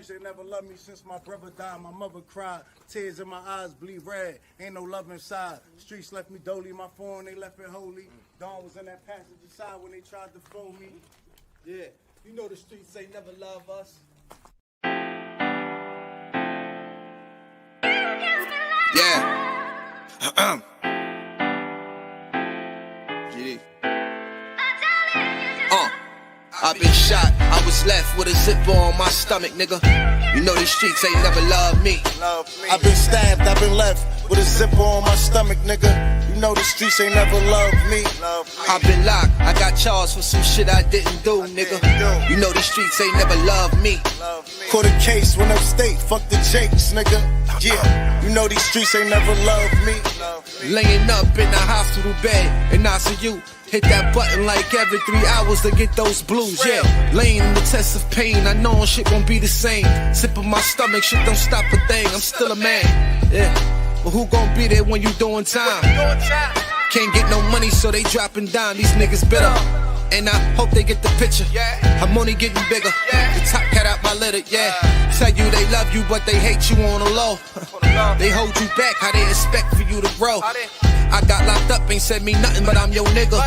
streets, they never loved me since my brother died. My mother cried, tears in my eyes bleed red. Ain't no love inside. Streets left me dolly, my phone, they left it holy. Dawn was in that passenger side when they tried to phone me. Yeah, you know the streets ain't never love us. Yeah. I've been shot, I was left with a zipper on my stomach, nigga. You know these streets ain't never loved me. I've been stabbed, I've been left with a zipper on my stomach, nigga. You know the streets ain't never loved me. I've been locked, I got charged for some shit I didn't do, nigga. You know these streets ain't never loved me. Caught a case, went upstate, fuck the Jakes, nigga. Yeah, you know these streets ain't never loved me. Laying up in the hospital bed in ICU. Hit that button like every 3 hours to get those blues, yeah. Laying in the test of pain, I know shit won't be the same. Sipping my stomach, shit don't stop a thing, I'm still a man, yeah. But who gon' be there when you doing time? Can't get no money, so they dropping down, these niggas bitter. And I hope they get the picture. I'm only getting bigger. The top cat out my litter, yeah. Tell you they love you, but they hate you on the low. They hold you back, how they expect for you to grow. I got locked up, ain't said me nothing, but I'm your nigga.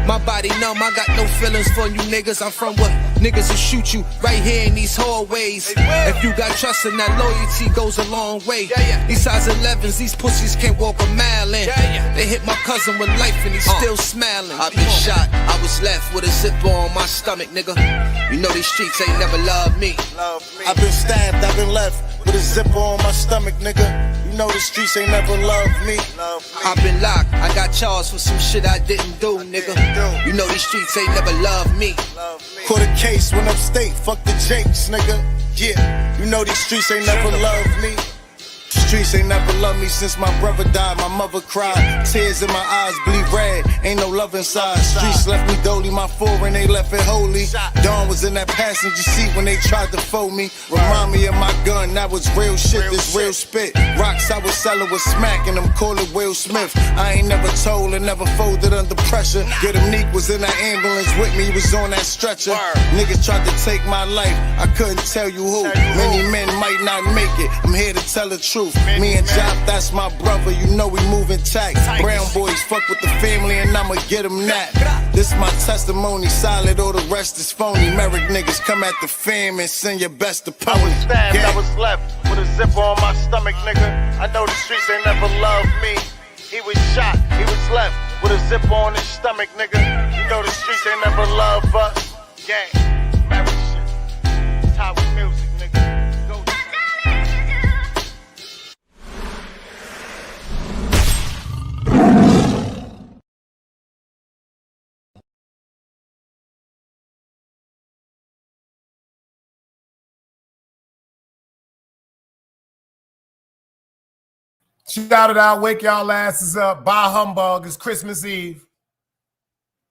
My body numb, I got no feelings for you niggas. I'm from what niggas will shoot you right here in these hallways. If you got trust in that loyalty goes a long way. These size 11s, these pussies can't walk a mile in. They hit my cousin with life and he's still smiling. I've been shot, I was left with a zipper on my stomach, nigga. You know these streets ain't never loved me. I've been stabbed, I've been left with a zipper on my stomach, nigga. You know the streets ain't never loved me. I've been locked, I got charged for some shit I didn't do, nigga. You know these streets ain't never loved me. Caught a case, went upstate, fuck the Jakes, nigga. Yeah, you know these streets ain't never loved me. Streets ain't never loved me since my brother died. My mother cried, tears in my eyes bleed red. Ain't no love inside. Streets left me dolly, my foreign they left it holy. Dawn was in that passenger seat when they tried to fold me. Remind me of my gun, that was real shit, this real spit. Rocks I was selling was smacking them, call it Will Smith. I ain't never told and never folded under pressure. Get him Neek was in that ambulance with me, he was on that stretcher. Niggas tried to take my life, I couldn't tell you who. Many men might not make it, I'm here to tell the truth. Me and Jop, that's my brother, you know we moving tight. Brown boys fuck with the family and I'ma get them that. This my testimony, solid, all the rest is phony. Merrick niggas come at the fam and send your best opponent. I was stabbed, I was left with a zipper on my stomach, nigga. I know the streets ain't never loved me. He was shot, he was left with a zipper on his stomach, nigga. You know the streets ain't never loved us. Gang, marriage shit, it's how we music, nigga. Shout it out, wake y'all asses up. Bah humbug, it's Christmas Eve.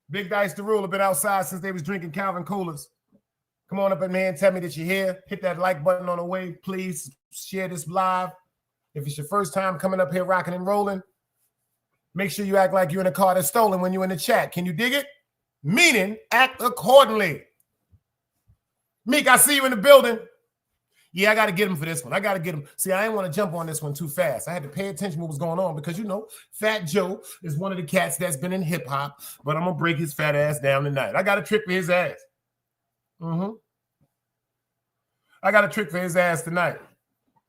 Big Dice the Rule have been outside since they was drinking Calvin Coolers. Come on up in here and tell me that you're here. Hit that like button on the way. Please share this live. If it's your first time coming up here rocking and rolling, make sure you act like you're in a car that's stolen when you're in the chat. Can you dig it? Meaning, act accordingly. Meek, I see you in the building. Yeah, I got to get him for this one. I got to get him. See, I didn't want to jump on this one too fast. I had to pay attention to what was going on because, you know, Fat Joe is one of the cats that's been in hip-hop, but I'm going to break his fat ass down tonight. I got a trick for his ass. I got a trick for his ass tonight.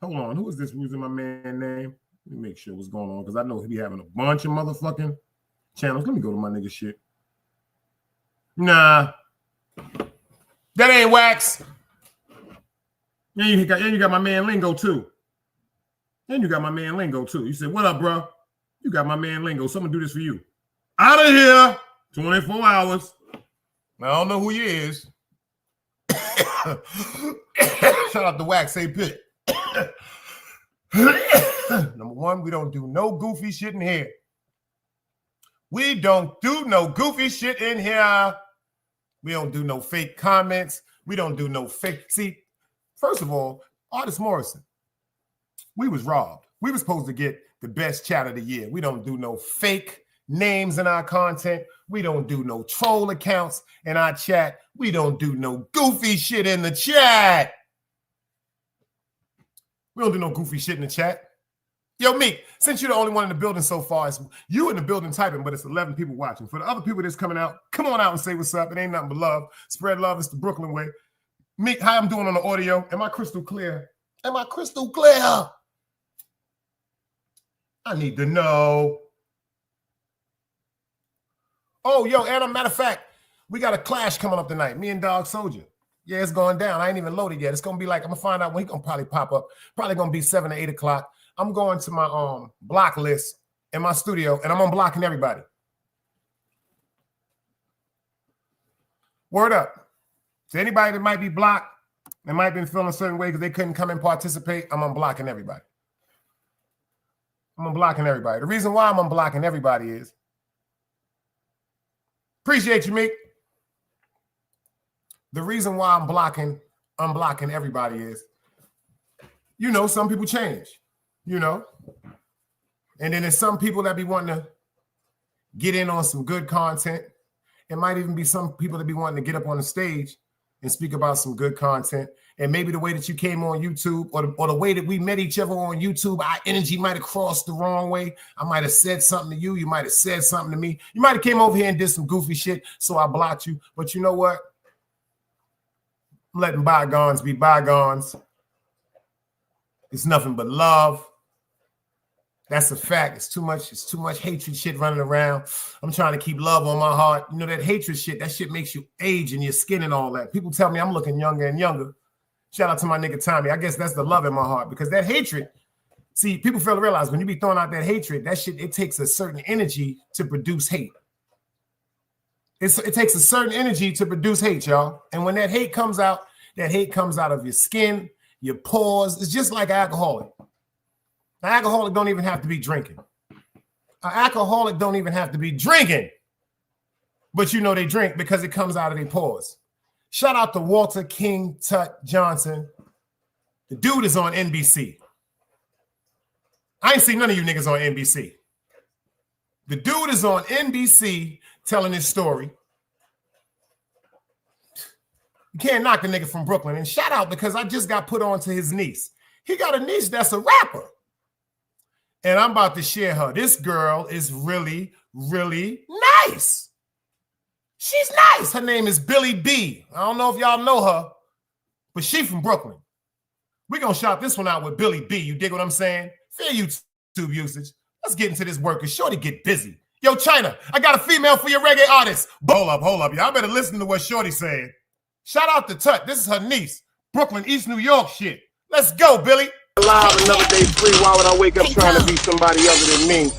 Hold on. Who is this using my man name? Let me make sure what's going on because I know he'll be having a bunch of motherfucking channels. Let me go to my nigga shit. Nah. That ain't Wax. And you got my man Lingo too. You said, what up, bro? You got my man Lingo. So I'm going to do this for you. Out of here. 24 hours. I don't know who you is. Shout out to Wax A Pit. Number one, we don't do no goofy shit in here. We don't do no goofy shit in here. We don't do no fake comments. We don't do no fake. See, first of all, Artist Morrison, we was robbed. We were supposed to get the best chat of the year. We don't do no fake names in our content. We don't do no troll accounts in our chat. We don't do no goofy shit in the chat. We don't do no goofy shit in the chat. Yo, Meek, since you're the only one in the building so far, it's you in the building typing, but it's 11 people watching. For the other people that's coming out, come on out and say what's up. It ain't nothing but love. Spread love. It's the Brooklyn way. Meek, how I'm doing on the audio? Am I crystal clear? Am I crystal clear? I need to know. Oh, yo, and a matter of fact, we got a clash coming up tonight. Me and Dog Soldier. Yeah, it's going down. I ain't even loaded yet. It's going to be like, I'm going to find out when he's going to probably pop up. Probably going to be 7 or 8 o'clock. I'm going to my block list in my studio, and I'm unblocking everybody. Word up. To anybody that might be blocked, that might be feeling a certain way because they couldn't come and participate, I'm unblocking everybody. I'm unblocking everybody. The reason why I'm unblocking everybody is, appreciate you, Meek. The reason why I'm unblocking everybody is, you know, some people change, you know. And then there's some people that be wanting to get in on some good content. It might even be some people that be wanting to get up on the stage and speak about some good content. And maybe the way that you came on YouTube or the way that we met each other on YouTube, our energy might have crossed the wrong way. I might have said something to you. You might have said something to me. You might have came over here and did some goofy shit, so I blocked you. But you know what? I'm letting bygones be bygones. It's nothing but love. That's a fact. It's too much hatred shit running around. I'm trying to keep love on my heart. You know, that hatred shit, that shit makes you age in your skin and all that. People tell me I'm looking younger and younger. Shout out to my nigga Tommy. I guess that's the love in my heart because that hatred, see, people fail to realize when you be throwing out that hatred, that shit, it takes a certain energy to produce hate. It takes a certain energy to produce hate, y'all. And when that hate comes out of your skin, your pores. It's just like alcoholic. An alcoholic don't even have to be drinking. An alcoholic don't even have to be drinking. But you know they drink because it comes out of their pores. Shout out to Walter King Tut Johnson. The dude is on NBC. I ain't seen none of you niggas on NBC. The dude is on NBC telling his story. You can't knock the nigga from Brooklyn. And shout out because I just got put on to his niece. He got a niece that's a rapper. And I'm about to share her. This girl is really, really nice. She's nice. Her name is Billy B. I don't know if y'all know her, but she from Brooklyn. We're going to shout this one out with Billy B. You dig what I'm saying? Fair YouTube usage. Let's get into this work because Shorty get busy. Yo, China, I got a female for your reggae artist. Hold up. Y'all better listen to what Shorty said. Shout out to Tut. This is her niece. Brooklyn, East New York shit. Let's go, Billy. Alive, another day free. Why would I wake up trying to be somebody other than me?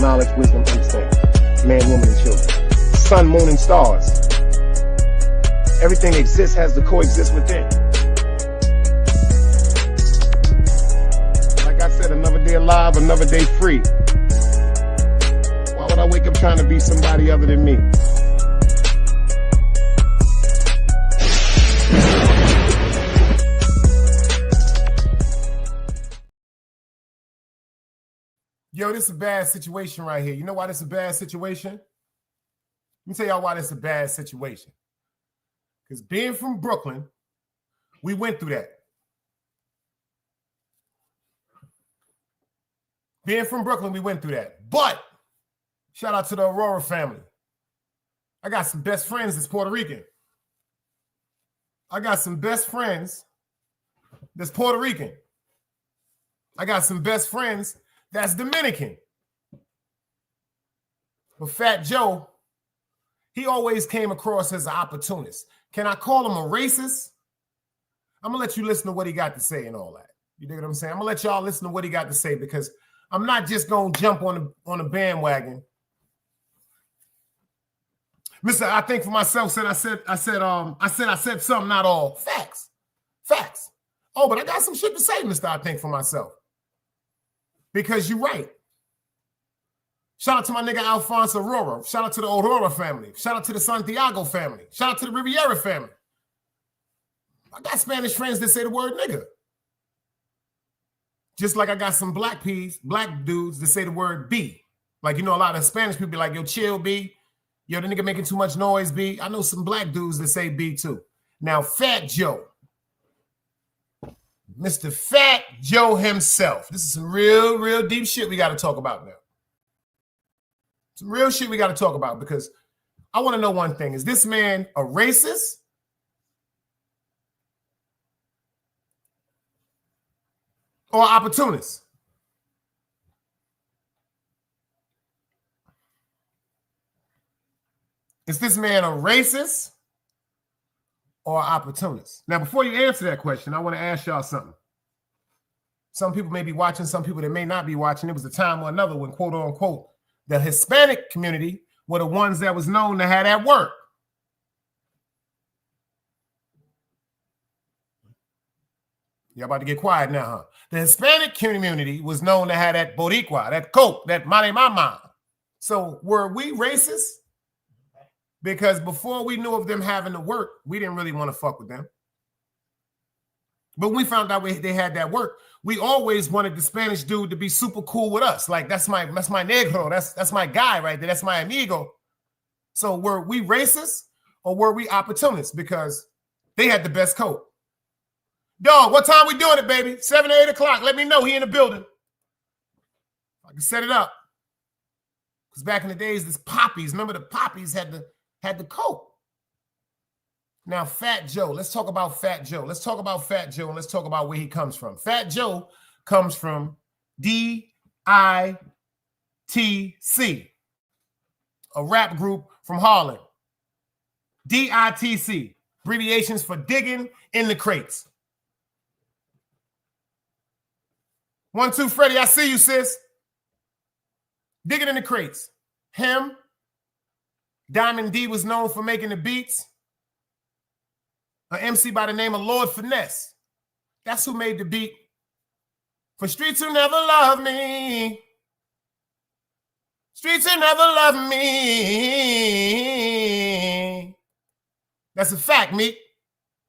Knowledge, wisdom, understanding. Man, woman, and children. Sun, moon, and stars. Everything exists has to coexist within. Like I said, another day alive, another day free. Why would I wake up trying to be somebody other than me? Yo, this is a bad situation right here. You know why this is a bad situation? Let me tell y'all why this is a bad situation. Because being from Brooklyn, we went through that. Being from Brooklyn, we went through that. But shout out to the Aurora family. I got some best friends that's Puerto Rican. I got some best friends that's Puerto Rican. I got some best friends that's Dominican. But Fat Joe, he always came across as an opportunist. Can I call him a racist? I'm going to let you listen to what he got to say and all that. You dig what I'm saying? I'm gonna let y'all listen to what he got to say because I'm not just gonna jump on the bandwagon. Mister, I think for myself, I said something, not all. Facts. Oh, but I got some shit to say, Mister. I think for myself. Because you're right. Shout out to my nigga Alfonso Aurora. Shout out to the Aurora family. Shout out to the Santiago family. Shout out to the Riviera family. I got Spanish friends that say the word nigga. Just like I got some black dudes that say the word B. Like, you know, a lot of Spanish people be like, yo, chill, B. Yo, the nigga making too much noise, B. I know some black dudes that say B too. Now, Fat Joe. Mr. Fat Joe himself. This is some real deep shit we got to talk about now. Some real shit we got to talk about because I want to know one thing. Is this man a racist? Or opportunist? Is this man a racist or opportunist? Now, before you answer that question, I want to ask y'all something. Some people may be watching, some people that may not be watching. It was a time or another when, quote unquote, the Hispanic community were the ones that was known to have that work. Y'all about to get quiet now, huh? The Hispanic community was known to have that boricua, that coke, that mare mama. So were we racist? Because before we knew of them having to work, we didn't really want to fuck with them. But when we found out they had that work, we always wanted the Spanish dude to be super cool with us. Like, that's my negro. That's my guy right there. That's my amigo. So were we racist or were we opportunists? Because they had the best coat. Dog, what time we doing it, baby? 7 or 8 o'clock. Let me know. He in the building. I can set it up. Because back in the days, this Poppies, remember the Poppies had the coat. Now, Fat Joe. Let's talk about Fat Joe. Let's talk about Fat Joe and let's talk about where he comes from. Fat Joe comes from DITC, a rap group from Harlem. DITC, abbreviations for digging in the crates. 1, 2, Freddie, I see you, sis. Digging in the crates. Him, Diamond D was known for making the beats. An MC by the name of Lord Finesse. That's who made the beat for Streets Who Never Love Me. Streets Who Never Love Me. That's a fact, Meek.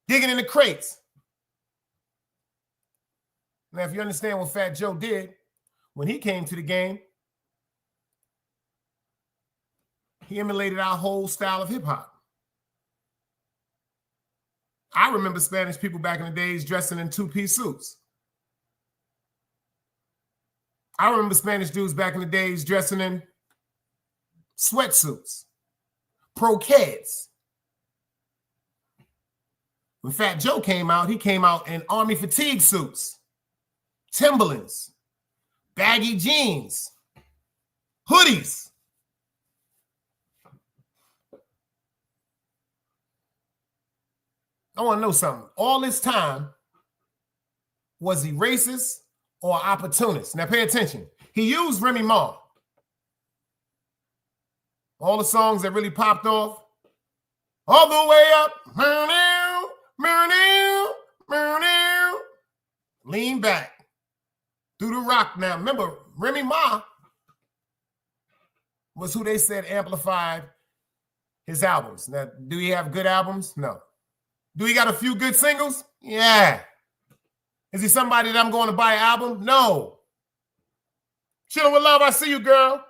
Digging in the crates. Now, if you understand what Fat Joe did when he came to the game, he emulated our whole style of hip hop. I remember Spanish people back in the days dressing in 2-piece suits. I remember Spanish dudes back in the days dressing in sweatsuits, pro-kids. When Fat Joe came out, he came out in army fatigue suits, Timberlands, baggy jeans, hoodies. I want to know something. All this time, was he racist or opportunist? Now pay attention. He used Remy Ma. All the songs that really popped off. All the way up. Lean back. Through the rock. Now remember, Remy Ma was who they said amplified his albums. Now, do he have good albums? No. Do he got a few good singles? Yeah. Is he somebody that I'm going to buy an album? No. Chilling with Love, I see you, girl.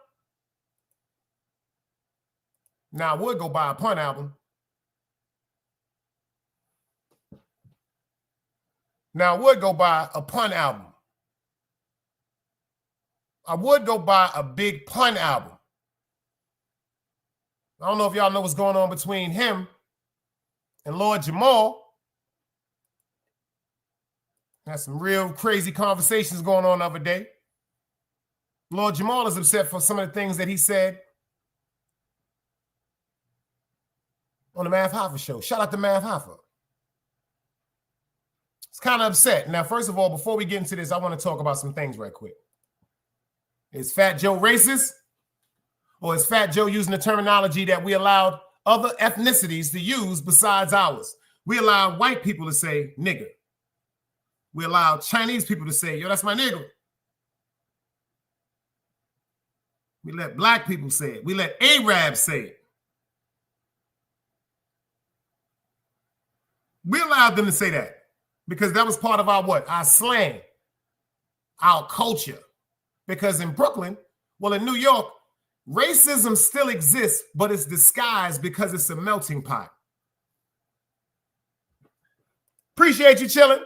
Now, I would go buy a Pun album. Now, I would go buy a Pun album. I would go buy a Big Pun album. I don't know if y'all know what's going on between him and Lord Jamal. Had some real crazy conversations going on the other day. Lord Jamal is upset for some of the things that he said on the Math Hoffa show. Shout out to Math Hoffa. kind of upset. Now, first of all, before we get into this, I want to talk about some things right quick. Is Fat Joe racist? Or is Fat Joe using the terminology that we allowed other ethnicities to use besides ours? We allowed white people to say nigger. We allowed Chinese people to say, yo, that's my nigger. We let black people say it. We let Arabs say it. We allowed them to say that because that was part of our what? Our slang, our culture. Because in Brooklyn, well, in New York, racism still exists, but it's disguised because it's a melting pot. Appreciate you chilling.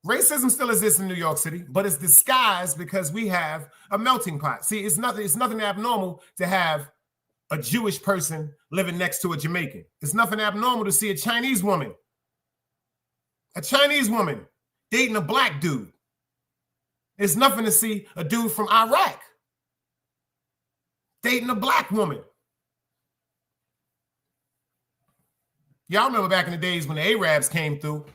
Racism still exists in New York City, but it's disguised because we have a melting pot. See, it's nothing abnormal to have a Jewish person living next to a Jamaican. It's nothing abnormal to see a Chinese woman dating a black dude. It's nothing to see a dude from Iraq dating a black woman. Y'all remember back in the days when the Arabs came through.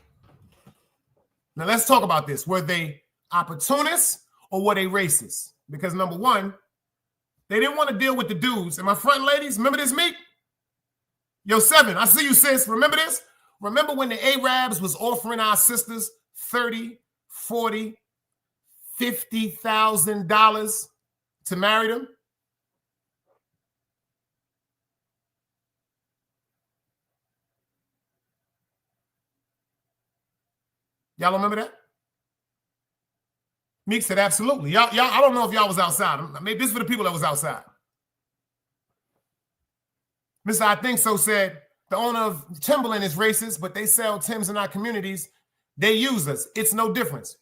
Now let's talk about this. Were they opportunists or were they racist? Because number one, they didn't want to deal with the dudes. And my front ladies, remember this, Meek? Yo, 7, I see you, sis. Remember this? Remember when the Arabs was offering our sisters $30, $40, $50,000 to marry them? Y'all remember that? Meek said, absolutely. Y'all, I don't know if y'all was outside. Maybe this is for the people that was outside. Mr. I Think So said, the owner of Timberland is racist, but they sell Timbs in our communities. They use us. It's no difference.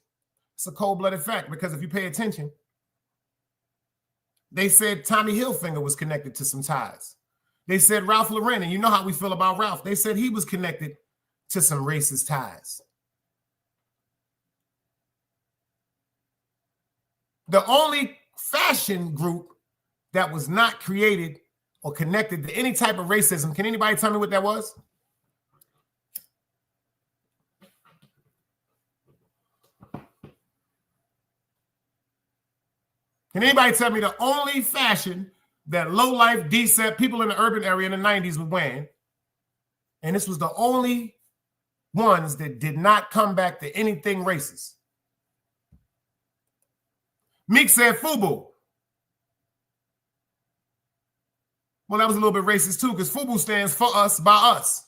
It's a cold-blooded fact because if you pay attention, they said Tommy Hilfiger was connected to some ties. They said Ralph Lauren, and you know how we feel about Ralph. They said he was connected to some racist ties. The only fashion group that was not created or connected to any type of racism, can anybody tell me what that was? Can anybody tell me the only fashion that low-life, decent people in the urban area in the 90s were wearing, and this was the only ones that did not come back to anything racist? Meek said FUBU. Well, that was a little bit racist too, because FUBU stands for us by us.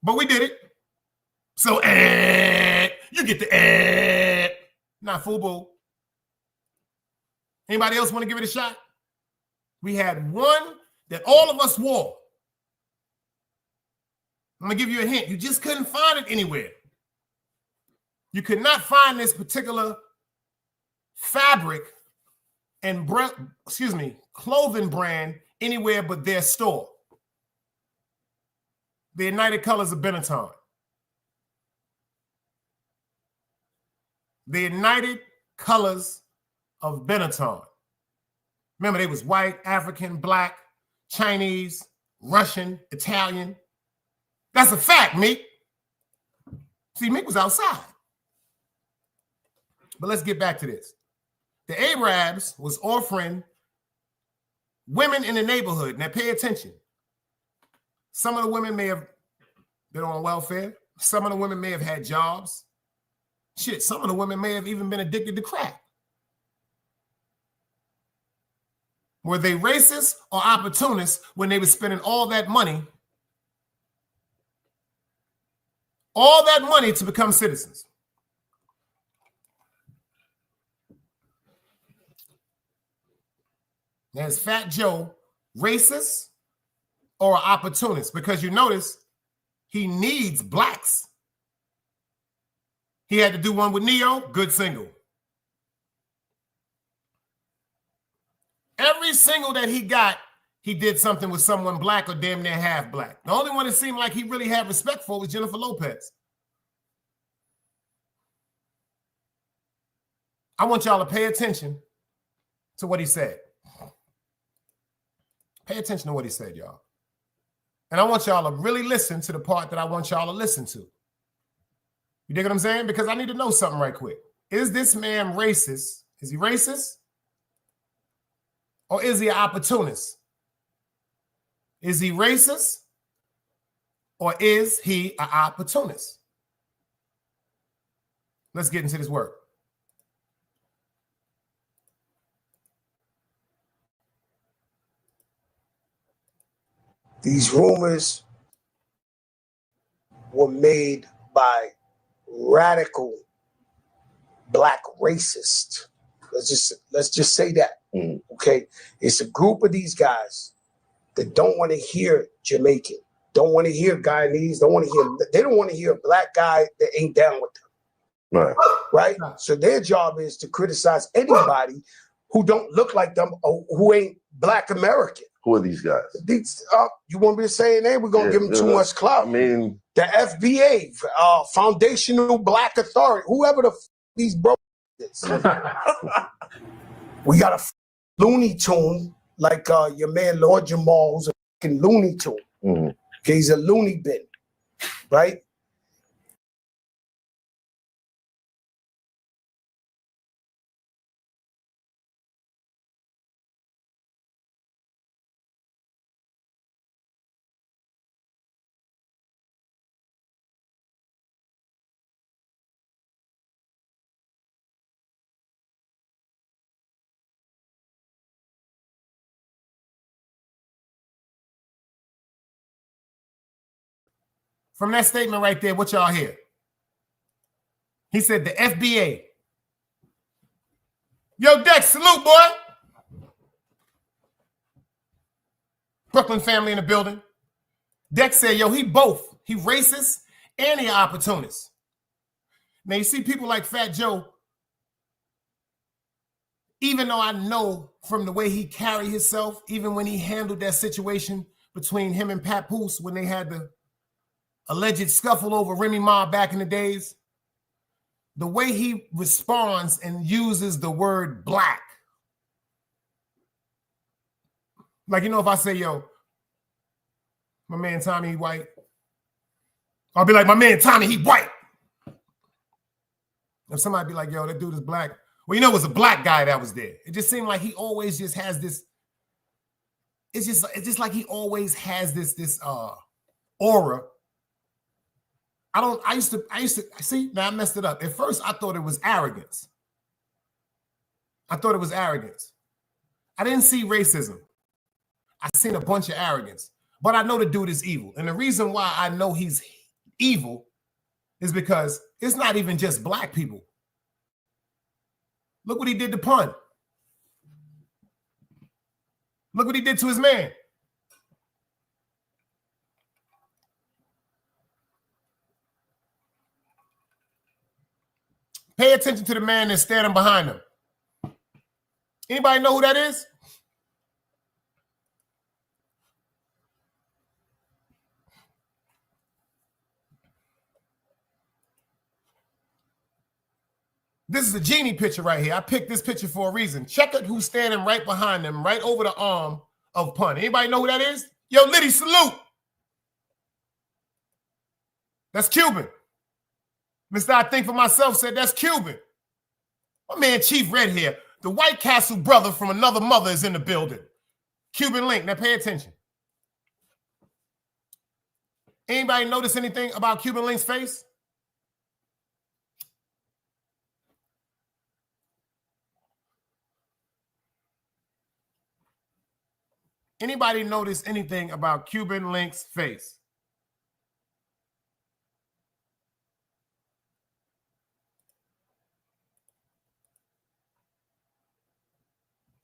But we did it. So, you get the not FUBU. Anybody else want to give it a shot? We had one that all of us wore. I'm going to give you a hint. You just couldn't find it anywhere. You could not find this particular fabric and clothing brand anywhere but their store. The United Colors of Benetton. The United Colors of Benetton. Remember, they was white, African, black, Chinese, Russian, Italian. That's a fact, Meek. See, Meek was outside. But let's get back to this. The Arabs was offering women in the neighborhood. Now, pay attention. Some of the women may have been on welfare. Some of the women may have had jobs. Shit, some of the women may have even been addicted to crack. Were they racist or opportunists when they were spending all that money to become citizens? Now, is Fat Joe racist or an opportunist? Because you notice he needs blacks. He had to do one with Neo, good single. Every single that he got, he did something with someone black or damn near half black. The only one it seemed like he really had respect for was Jennifer Lopez. I want y'all to pay attention to what he said. Pay attention to what he said, y'all. And I want y'all to really listen to the part that I want y'all to listen to. You dig what I'm saying? Because I need to know something right quick. Is this man racist? Is he racist? Or is he an opportunist? Is he racist? Or is he an opportunist? Let's get into this work. These rumors were made by radical black racists. Let's just say that. Okay, it's a group of these guys that don't want to hear Jamaican, don't want to hear Guyanese, they don't want to hear a black guy that ain't down with them. Right? So their job is to criticize anybody who don't look like them or who ain't black American. Who are these guys? You want me to say a name? We're going to give them too much clout. I mean, the FBA, Foundational Black Authority, whoever these bro is. We got a Looney Tune, like your man Lord Jamal, who's a fucking Looney Tune. Okay, he's a loony bin, right? From that statement right there, what y'all hear? He said the FBA. Yo, Dex, salute, boy. Brooklyn family in the building. Dex said, yo, he both. He racist and he opportunist. Now, you see people like Fat Joe, even though I know from the way he carried himself, even when he handled that situation between him and Papoose when they had the alleged scuffle over Remy Ma back in the days, the way he responds and uses the word black. Like, you know, if I say, yo, my man Tommy, he white, I'll be like, my man Tommy, he white. If somebody be like, yo, that dude is black. Well, you know, it was a black guy that was there. It just seemed like he always just has this, it's just like he always has this aura. I used to see, now I messed it up. At first, I thought it was arrogance. I didn't see racism. I seen a bunch of arrogance. But I know the dude is evil. And the reason why I know he's evil is because it's not even just black people. Look what he did to Pun. Look what he did to his man. Pay attention to the man that's standing behind him. Anybody know who that is? This is a genie picture right here. I picked this picture for a reason. Check out who's standing right behind him, right over the arm of Pun. Anybody know who that is? Yo, Liddy, salute. That's Cuban. Mr. I Think for Myself said that's Cuban. My man Chief Red here, the White Castle brother from another mother is in the building. Cuban Link. Now pay attention. Anybody notice anything about Cuban Link's face? Anybody notice anything about Cuban Link's face?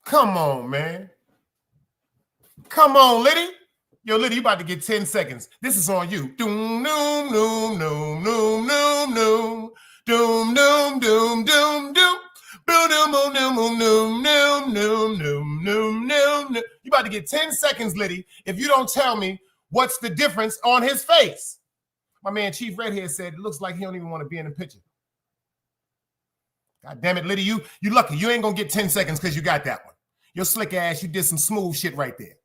Come on, man. Come on, Liddy. Yo, Liddy, you about to get 10 seconds. This is on you. Doom, doom, doom, doom, doom, doom, doom. Doom, doom, doom, doom, doom. Boom, doom, boom, doom, boom, doom, doom, doom, doom, doom, doom. You about to get 10 seconds, Liddy, if you don't tell me what's the difference on his face. My man Chief Red here said it looks like he don't even want to be in the picture. God damn it, Liddy, you lucky. You ain't gonna get 10 seconds because you got that one. Your slick ass, you did some smooth shit right there.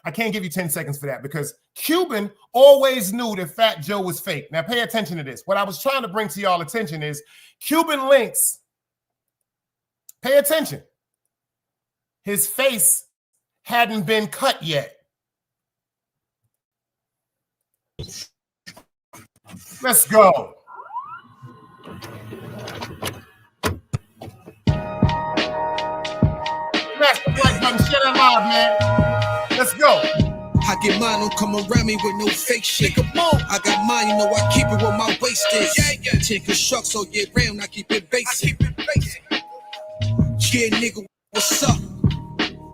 I can't give you 10 seconds for that because Cuban always knew that Fat Joe was fake. Now pay attention to this. What I was trying to bring to y'all attention is Cuban Links. Pay attention. His face hadn't been cut yet. Let's go. Smash the like button, share that live, man. Let's go. I get mine, don't come around me with no fake shit. Come on. I got mine, you know I keep it where my waist is. Yeah. Take a shock, so year round, I keep it basic. Yeah, nigga, what's up?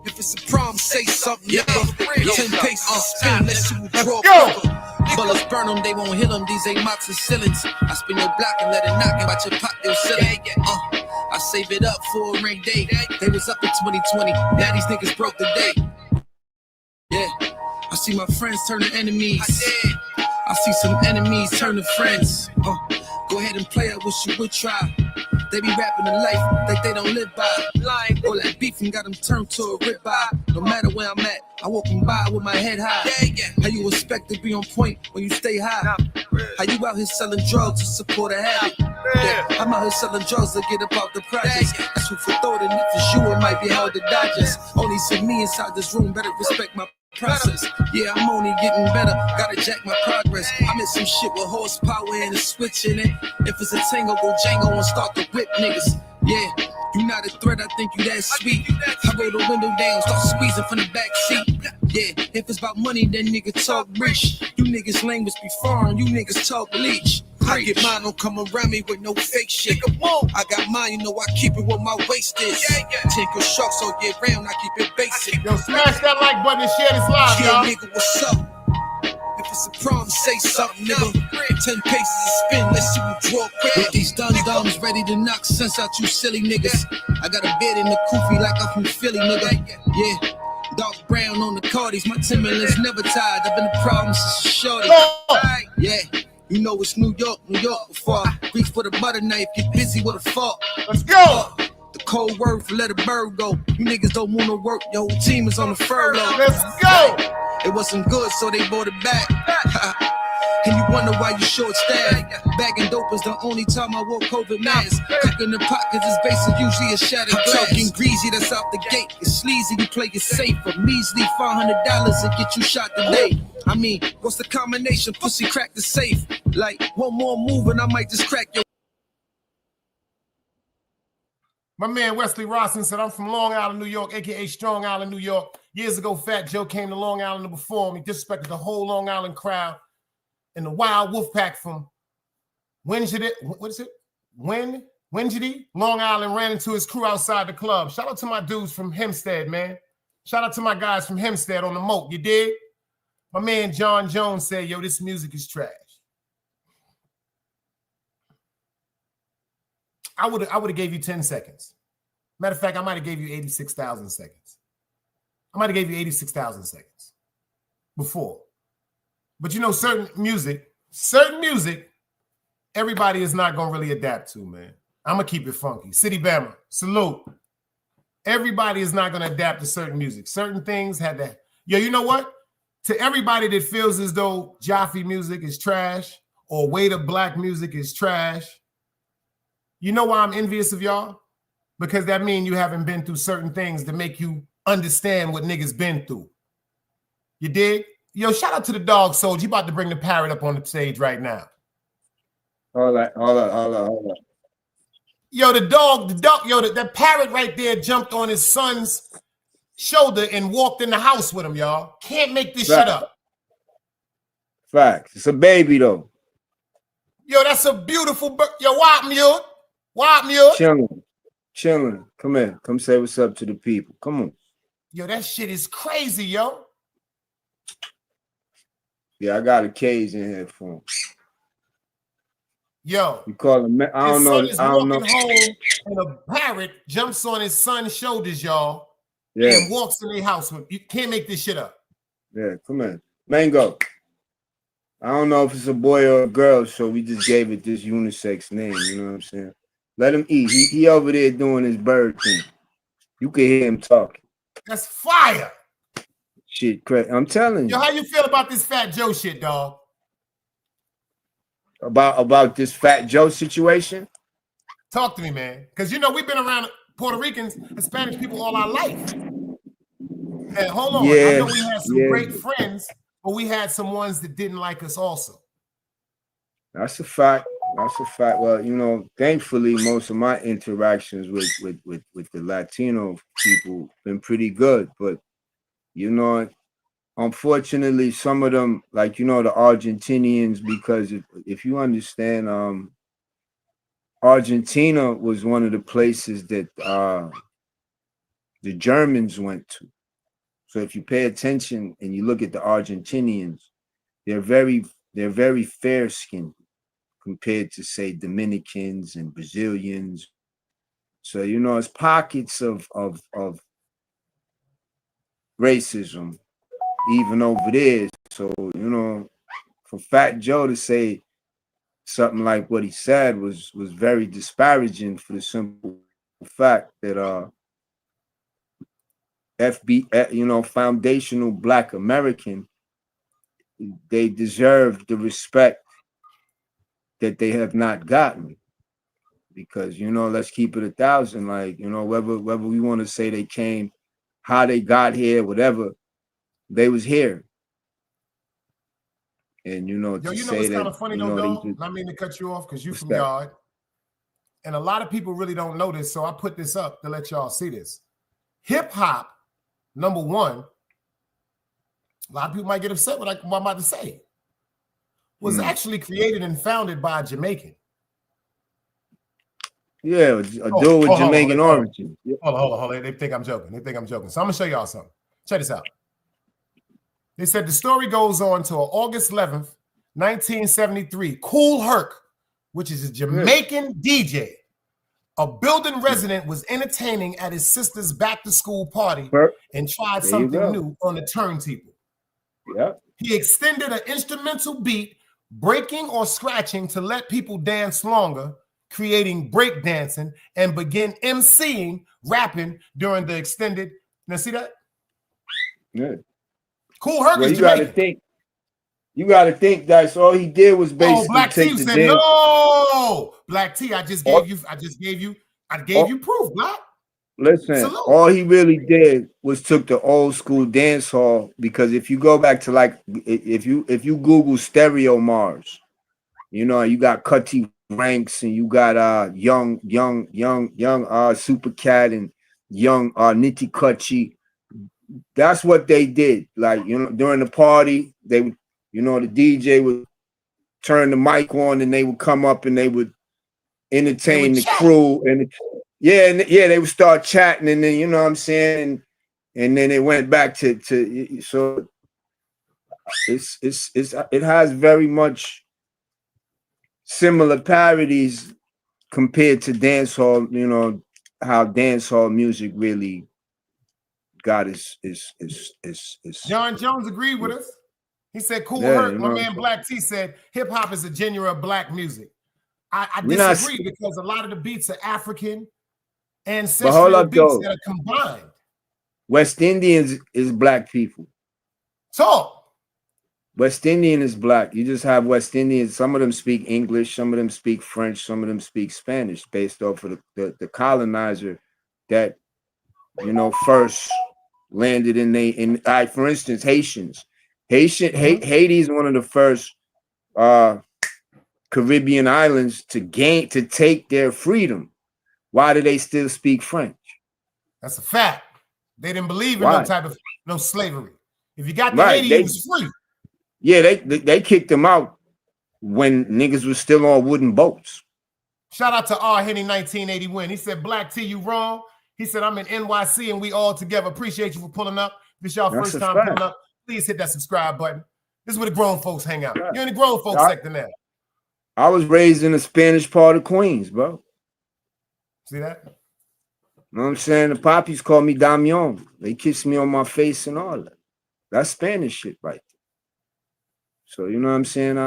If it's a problem, say something, nigga. 10 paces of spin, let's see who draw quicker. Bullets burn them, they won't hit them, these ain't mocks and ceilings. I spin your block and let it knock and watch it pop your ceiling. I save it up for a rain day. They was up in 2020, now these niggas broke the day. Yeah, I see my friends turn to enemies. I see some enemies turn to friends. Go ahead and play, I wish you would try. They be rapping a life that they don't live by. All that beefing got them turned to a ribeye. No matter where I'm at, I walk by with my head high. How you expect to be on point when you stay high? How you out here selling drugs to support a habit? I'm out here selling drugs to get up out the projects. That's who for thought, and if it's you, it might be hard to digest. Only see me inside this room, better respect my process. Yeah, I'm only getting better, gotta jack my progress. I'm in some shit with horsepower and a switch in it. If it's a tango, go Django and start to whip niggas. Yeah, you not a threat, I think you that sweet. I roll the window down, start squeezing from the back seat. Yeah, if it's about money, then nigga talk rich. You niggas language be foreign, you niggas talk bleach. I get mine, don't come around me with no fake shit. I got mine, you know I keep it where my waist is. Take a shock, so year round, I keep it basic. Yo, smash that like button and share this live, y'all. Nigga, what's up? If it's a problem, say something, nigga. 10 paces of spin, let's see who draw quick. These dum-dums ready to knock sense out you silly niggas. I got a bed in the kufi like I'm from Philly, nigga. Yeah, dark brown on the Cardis, my Timberlands never tied. I've been a problem since a shorty. Yeah. You know it's New York before I reach for the butter knife, get busy with a fork. Let's go. The cold word for let a bird go. You niggas don't want to work, your whole team is on the furlough. Let's go. It wasn't good, so they brought it back. And you wonder why you short staffed. Bagging dope is the only time I wore COVID mask. Cooking the pot cause it's basically usually a shattered glass. Talking greasy, that's out the gate. It's sleazy, you play it safe. A measly $500 to get you shot today. I mean, what's the combination? Pussy crack the safe. Like, one more move and I might just crack your... My man Wesley Rosson said, I'm from Long Island, New York, a.k.a. Strong Island, New York. Years ago, Fat Joe came to Long Island to perform. He disrespected the whole Long Island crowd. And the Wild Wolf Pack from Winjidi, Long Island ran into his crew outside the club. Shout out to my dudes from Hempstead, man. Shout out to my guys from Hempstead on the moat, you dig? My man John Jones said, yo, this music is trash. I would have gave you 10 seconds. Matter of fact, I might have gave you 86,000 seconds. I might have gave you 86,000 seconds before. But you know, certain music, everybody is not going to really adapt to, man. I'm going to keep it funky. City Bama, salute. Everybody is not going to adapt to certain music. Certain things had that. Yo, you know what? To everybody that feels as though Jaffe music is trash or Way to Black music is trash, you know why I'm envious of y'all? Because that means you haven't been through certain things to make you understand what niggas been through. You dig? Yo, shout out to the dog soldier. He about to bring the parrot up on the stage right now. Hold on. Yo, that parrot right there jumped on his son's shoulder and walked in the house with him, y'all. Can't make this shit up. Facts. It's a baby, though. Yo, that's a beautiful bird. Yo, wop mute. Chilling. Come here. Come say what's up to the people. Come on. Yo, that shit is crazy, yo. Yeah, I got a cage in here for him. Yo, you call him? I don't know. Home and a parrot jumps on his son's shoulders, y'all. Yeah. And walks in their house with. You can't make this shit up. Yeah, come in, Mango. I don't know if it's a boy or a girl, so we just gave it this unisex name. You know what I'm saying? Let him eat. He over there doing his bird thing. You can hear him talking. That's fire. Shit, crazy. I'm telling Yo, you how you feel about this Fat Joe shit, dog? about this Fat Joe situation. Talk to me, man. Because you know we've been around Puerto Ricans, Hispanic people all our life. And hold on, I Yeah, know we had some yeah, great friends, but we had some ones that didn't like us also. that's a fact. That's a fact. Well, you know, thankfully, most of my interactions with the Latino people been pretty good. But you know, unfortunately, some of them, like you know, the Argentinians, because if you understand, Argentina was one of the places that the Germans went to. So if you pay attention and you look at the Argentinians, they're very fair skinned compared to say Dominicans and Brazilians. So you know, it's pockets of racism even over there. So you know, for Fat Joe to say something like what he said was very disparaging for the simple fact that you know, foundational Black American, they deserve the respect that they have not gotten. Because you know, let's keep it 1,000. Like you know, whether we want to say they came, how they got here, whatever, they was here. And you know, Yo, to you know say what's kind that of funny you though, know they dog? just, Not mean to cut you off because you from that? Yard. And a lot of people really don't know this, so I put this up to let y'all see this. Hip hop, number one, a lot of people might get upset with what I'm about to say, was actually created and founded by a Jamaican. Yeah, a dude with Jamaican origin. Hold on. They think I'm joking. So I'm gonna show y'all something. Check this out. They said the story goes on to August 11th, 1973. Kool Herc, which is a Jamaican DJ, a building resident, was entertaining at his sister's back-to-school party and tried something new on the turntable. Yeah. He extended an instrumental beat, breaking or scratching to let people dance longer, creating break dancing, and begin emceeing, rapping during the extended. Now see that? Yeah. Kool Herc is you gotta Jamaican. think. You gotta think that all he did was basically Black take T the said dance. no. Black T, I gave you proof, Black. Listen, Salute. all he really did was took the old school dance hall, because if you go back to like if you Google Stereo Mars, you know, you got Cutty Ranks and you got young Super Cat and young Nitty Cutchy. That's what they did. Like, you know, during the party, they would, you know, the DJ would turn the mic on and they would come up and they would entertain the crew, and they would start chatting, and then you know what I'm saying, and then it went back to so it has very much similar parodies compared to dancehall. You know how dancehall music really got is John Jones agreed with us. He said Kool Herc. My man Black T said hip hop is a genre of black music. I disagree because a lot of the beats are African ancestral beats that are combined. West Indians is black people. Talk. West Indian is black. You just have West Indians. Some of them speak English. Some of them speak French. Some of them speak Spanish, based off of the colonizer that, you know, first landed for instance, Haitians. Haiti is one of the first Caribbean islands to take their freedom. Why do they still speak French? That's a fact. They didn't believe in no type of slavery. If you got the Haiti, it was free. Yeah, they kicked them out when niggas was still on wooden boats. Shout out to R. Henny 1981. He said, Black T, you wrong. He said, I'm in NYC and we all together. Appreciate you for pulling up. If it's your first time pulling up, please hit that subscribe button. This is where the grown folks hang out. You're in the grown folks sector now. I was raised in the Spanish part of Queens, bro. See that? You know what I'm saying? The poppies call me Damion. They kiss me on my face and all that. That's Spanish shit right there. So, you know what I'm saying?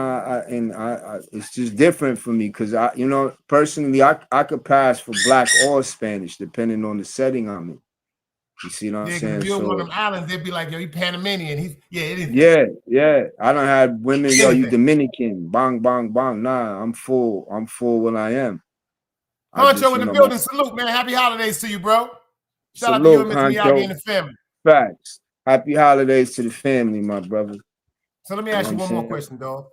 It's just different for me because you know, personally, I could pass for black or Spanish depending on the setting I'm in. You see what I'm Yeah, saying? if you're So, one of them islands, they'd be like, yo, he Panamanian. He's yeah. I don't have women, yo, you Anything. Dominican, bang, bang, bang. Nah, I'm full when I am. Honcho in the building, salute, man. Happy holidays to you, bro. Shout out to you salute, and Miss Miyagi and Honcho. the family. Facts. Happy holidays to the family, my brother. So let me ask you what one I'm more saying? question, dog.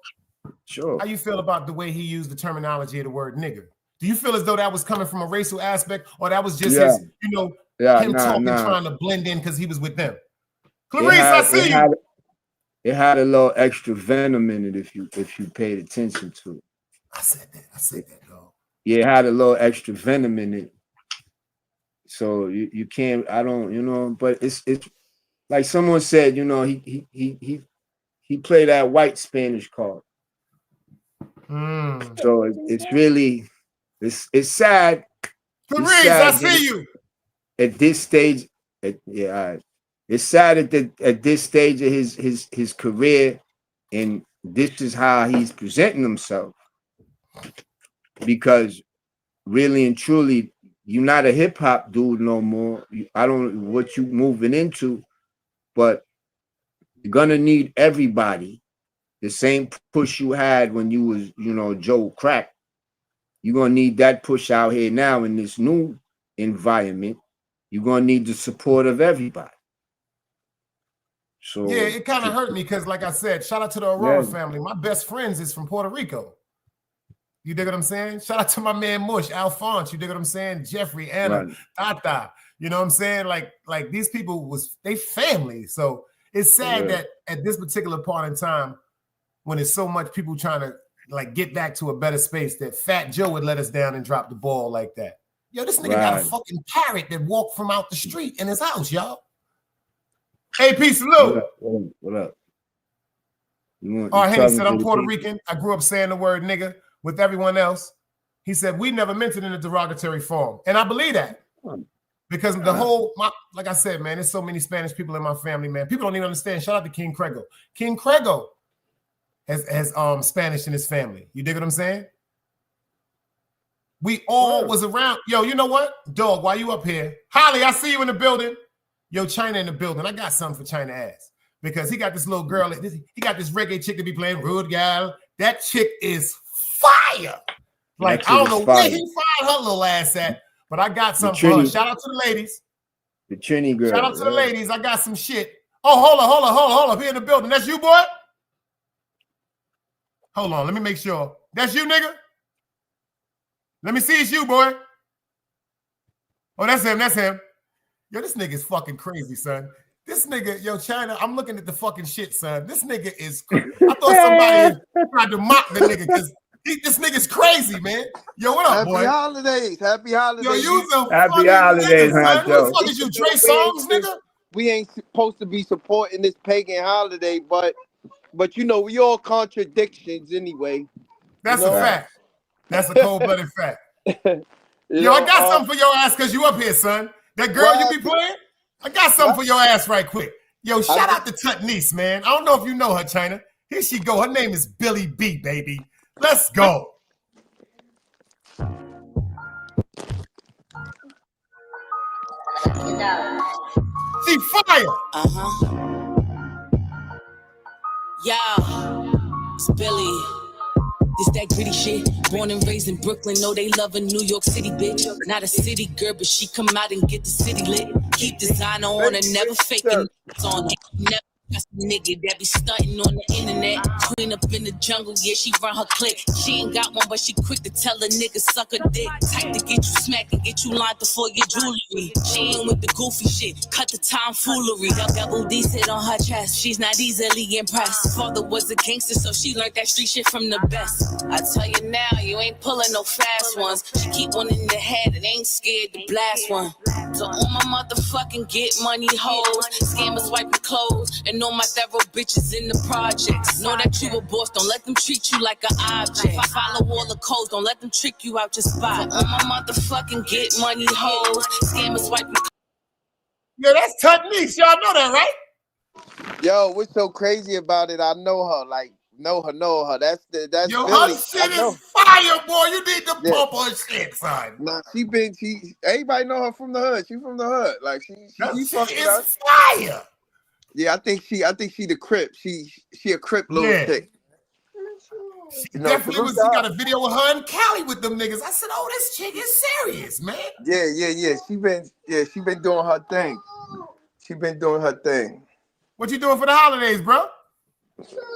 Sure. How you feel about the way he used the terminology of the word nigger? Do you feel as though that was coming from a racial aspect, or that was just his, him talking, trying to blend in because he was with them? Clarice, I see you. It had a little extra venom in it if you paid attention to it. I said that, dog. Yeah, it had a little extra venom in it. So you can't, I don't, but it's like someone said, he played that white Spanish card. So it's really it's sad. Clarice, I see you. At this stage, it's sad at this stage of his career, and this is how he's presenting himself. Because really and truly, you're not a hip hop dude no more. I don't know what you moving into, but you're gonna need everybody. The same push you had when you was, Joe Crack. You're gonna need that push out here now in this new environment. You're gonna need the support of everybody. So yeah, it kind of hurt me because, like I said, shout out to the Aurora family. My best friends is from Puerto Rico. You dig what I'm saying? Shout out to my man Mush, Alphonse. You dig what I'm saying? Jeffrey, Anna, Tata. You know what I'm saying? Like these people they family. So it's sad that at this particular part in time, when there's so much people trying to like get back to a better space, that Fat Joe would let us down and drop the ball like that. Yo, this nigga got a fucking parrot that walked from out the street in his house, y'all. Hey, peace, salute. What up? Henny said, I'm Puerto Rican. I grew up saying the word nigga with everyone else. He said, we never meant it in a derogatory form. And I believe that. Because the whole, like I said, man, there's so many Spanish people in my family, man. People don't even understand. Shout out to King Crego. King Crego has Spanish in his family. You dig what I'm saying? We all was around. Yo, you know what? Dog, why you up here? Holly, I see you in the building. Yo, China in the building. I got something for China ass. Because he got this little girl. He got this reggae chick to be playing, Rude Gal. That chick is fire. Like, I don't know where he find her little ass at, but I got something for her. Shout out to the ladies. The Trini girl. Shout out to the ladies. I got some shit. Oh, hold up. Here in the building. That's you, boy? Hold on. Let me make sure. That's you, nigga? Let me see it's you, boy. Oh, that's him. Yo, this nigga is fucking crazy, son. This nigga, yo, China, I'm looking at the fucking shit, son. This nigga is, I thought somebody tried to mock the nigga because this nigga's crazy, man. Yo, what up, boy? Happy holidays. Yo, you the happy holidays, nigga, son. Who the fuck is you, Trey Songz, nigga? We ain't supposed to be supporting this pagan holiday, but we all contradictions anyway. That's a fact. That's a cold-blooded fact. Yo, I got something for your ass because you up here, son. That girl you be playing? I got something for your ass right quick. Yo, shout out to Tutnice, man. I don't know if you know her, China. Here she go. Her name is Billy B, baby. Let's go. She fire. Yo, it's Billy. This that gritty shit. Born and raised in Brooklyn, know they love a New York City bitch. Not a city girl, but she come out and get the city lit. Keep designer on her, never faking on it. Never trust a nigga that be stunting on the internet. Queen up in the jungle, yeah, she run her clique. She ain't got one, but she quick to tell a nigga suck a dick. Type to get you smacked and get you lined before your jewelry. She ain't with the goofy shit, cut the tomfoolery. Double D sit on her chest, she's not easily impressed. Father was a gangster, so she learned that street shit from the best. I tell you now, you ain't pulling no fast ones. She keep one in the head and ain't scared to blast one. So all my motherfucking get money hoes, scammers wiping clothes, and all my thorough bitches in the projects. Know that you a boss, don't let them treat you like an object. Follow all the codes, don't let them trick you out your spot. All my motherfucking get money hoes, scammers wiping. Yo, that's Tutnice. Y'all know that, right? Yo, what's so crazy about it? I know her. Like, Know her. That's Yo, her Philly. shit I know. is fire, boy. You need to Yeah. pump her shit, son. Nah, everybody know her from the hood. She from the hood. Like That she shit fuck with is us. fire. Yeah, I think she the Crip. She a Crip little Yeah. chick. She You know, definitely was. She got a video with her and Cali with them niggas. I said, "Oh, this chick is serious, man." Yeah. She been doing her thing. She been doing her thing. What you doing for the holidays, bro?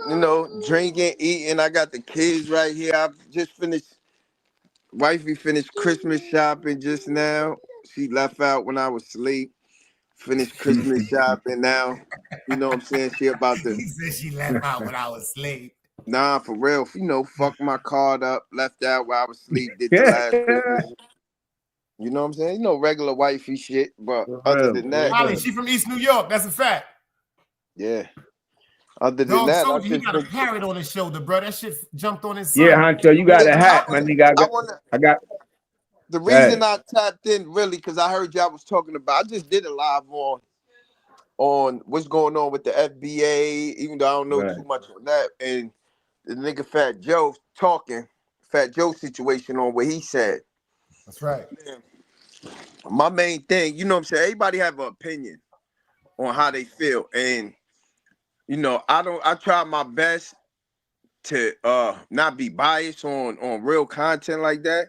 You know, drinking, eating. I got the kids right here. I just finished. Wifey finished Christmas shopping just now. She left out when I was asleep. Finished Christmas shopping now. You know what I'm saying? She about to. He said she left out when I was asleep. Nah, for real. You know, fucked my card up, left out while I was asleep, did the last Christmas. You know what I'm saying? You know, regular wifey shit. But other than that, Holly, she from East New York. That's a fact. yeah. Other than Dog that, Soldier, he got a parrot on his shoulder, bro. That shit jumped on his son. Yeah, Hunter, you got a hat, my nigga. I got. The reason I tapped in really because I heard y'all was talking about. I just did a live on what's going on with the FBA, even though I don't know too much on that. And the nigga Fat Joe talking, Fat Joe situation on what he said. That's right. My main thing, you know what I'm saying? Everybody have an opinion on how they feel. And, you know, I try my best to not be biased on real content like that.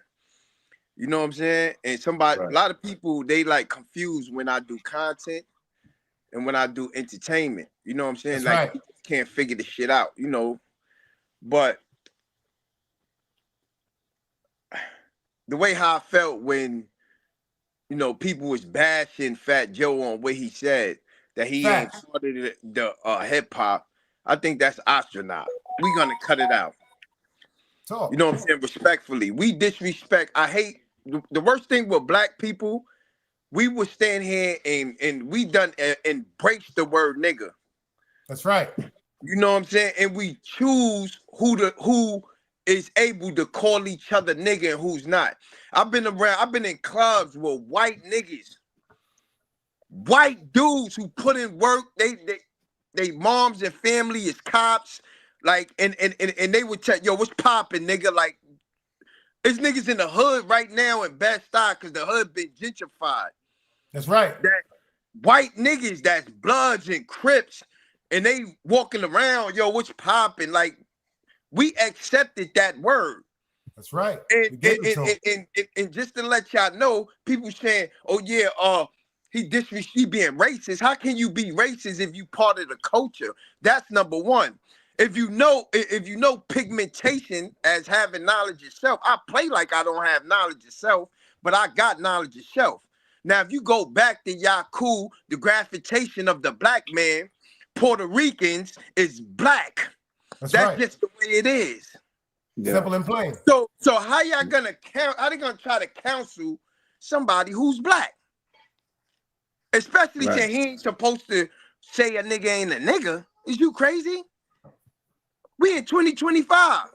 You know what I'm saying? And a lot of people, they like confused when I do content and when I do entertainment. You know what I'm saying? That's like, you can't figure the shit out, you know. But the way how I felt when, you know, people was bashing Fat Joe on what he said, that he ain't started the hip hop, I think that's astronaut. We gonna cut it out. You know what I'm saying? Respectfully. We disrespect. I hate the worst thing with black people, we would stand here and we done embrace the word nigga. That's right. You know what I'm saying? And we choose who is able to call each other nigga and who's not. I've been in clubs with white niggas, white dudes who put in work. They moms and family is cops, like and they would tell, yo, what's popping, nigga? Like, there's niggas in the hood right now in Bed-Stuy because the hood been gentrified. That's right. That white niggas that's Bloods and Crips, and they walking around, yo, what's popping? Like, we accepted that word. That's right. And just to let y'all know, people saying, oh yeah, he being racist. How can you be racist if you part of the culture? That's number one. If you know pigmentation as having knowledge yourself, I play like I don't have knowledge yourself, but I got knowledge yourself. Now, if you go back to Yaku, the gratification of the black man, Puerto Ricans is black. That's right. Just the way it is. Yeah. Simple and plain. So how y'all gonna how they gonna try to counsel somebody who's black? Especially saying he ain't supposed to say a nigga ain't a nigga. Is you crazy? We in 2025.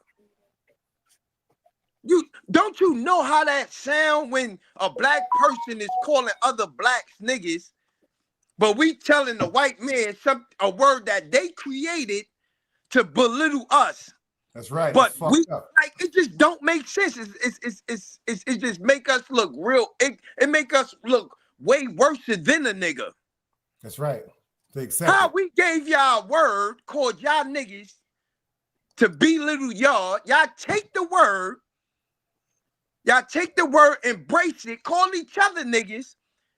Don't you know how that sound when a black person is calling other blacks niggas, but we telling the white man a word that they created to belittle us. That's right. But we like it just don't make sense. It just make us look real. It make us look way worse than a nigga. That's right. How we gave y'all a word, called y'all niggas to belittle y'all. Y'all take the word, embrace it, call each other niggas,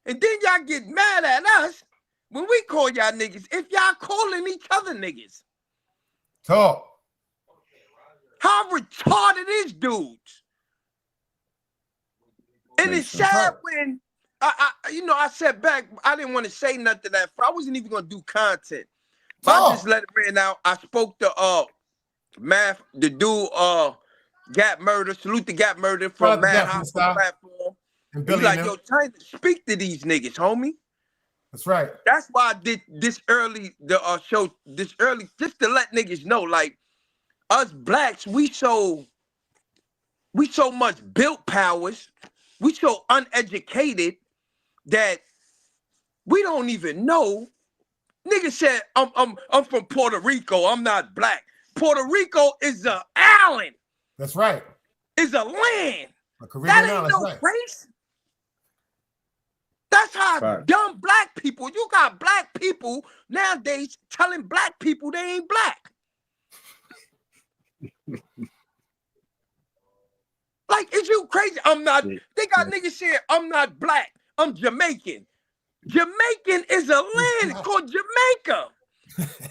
and then y'all get mad at us when we call y'all niggas. If y'all calling each other niggas. Talk. How retarded is dudes? And it's sad when I sat back. I didn't want to say nothing that I wasn't even gonna do content. But I just let it ran out. I spoke to the dude Gap Murder, salute the Gap Murder from Mad Hospital platform. He's like, yo, time to speak to these niggas, homie. That's right. That's why I did this early, show this early, just to let niggas know, like, us blacks, we so much built powers, we so uneducated that we don't even know. Nigga said, I'm from Puerto Rico, I'm not black. Puerto Rico is a island. That's right. Is a land. A Caribbean That ain't island, no that's right. race. That's how Right. dumb black people. You got black people nowadays telling black people they ain't black. Like, is you crazy? I'm not. They got niggas saying I'm not black. I'm Jamaican. Jamaican is a land. It's called Jamaica,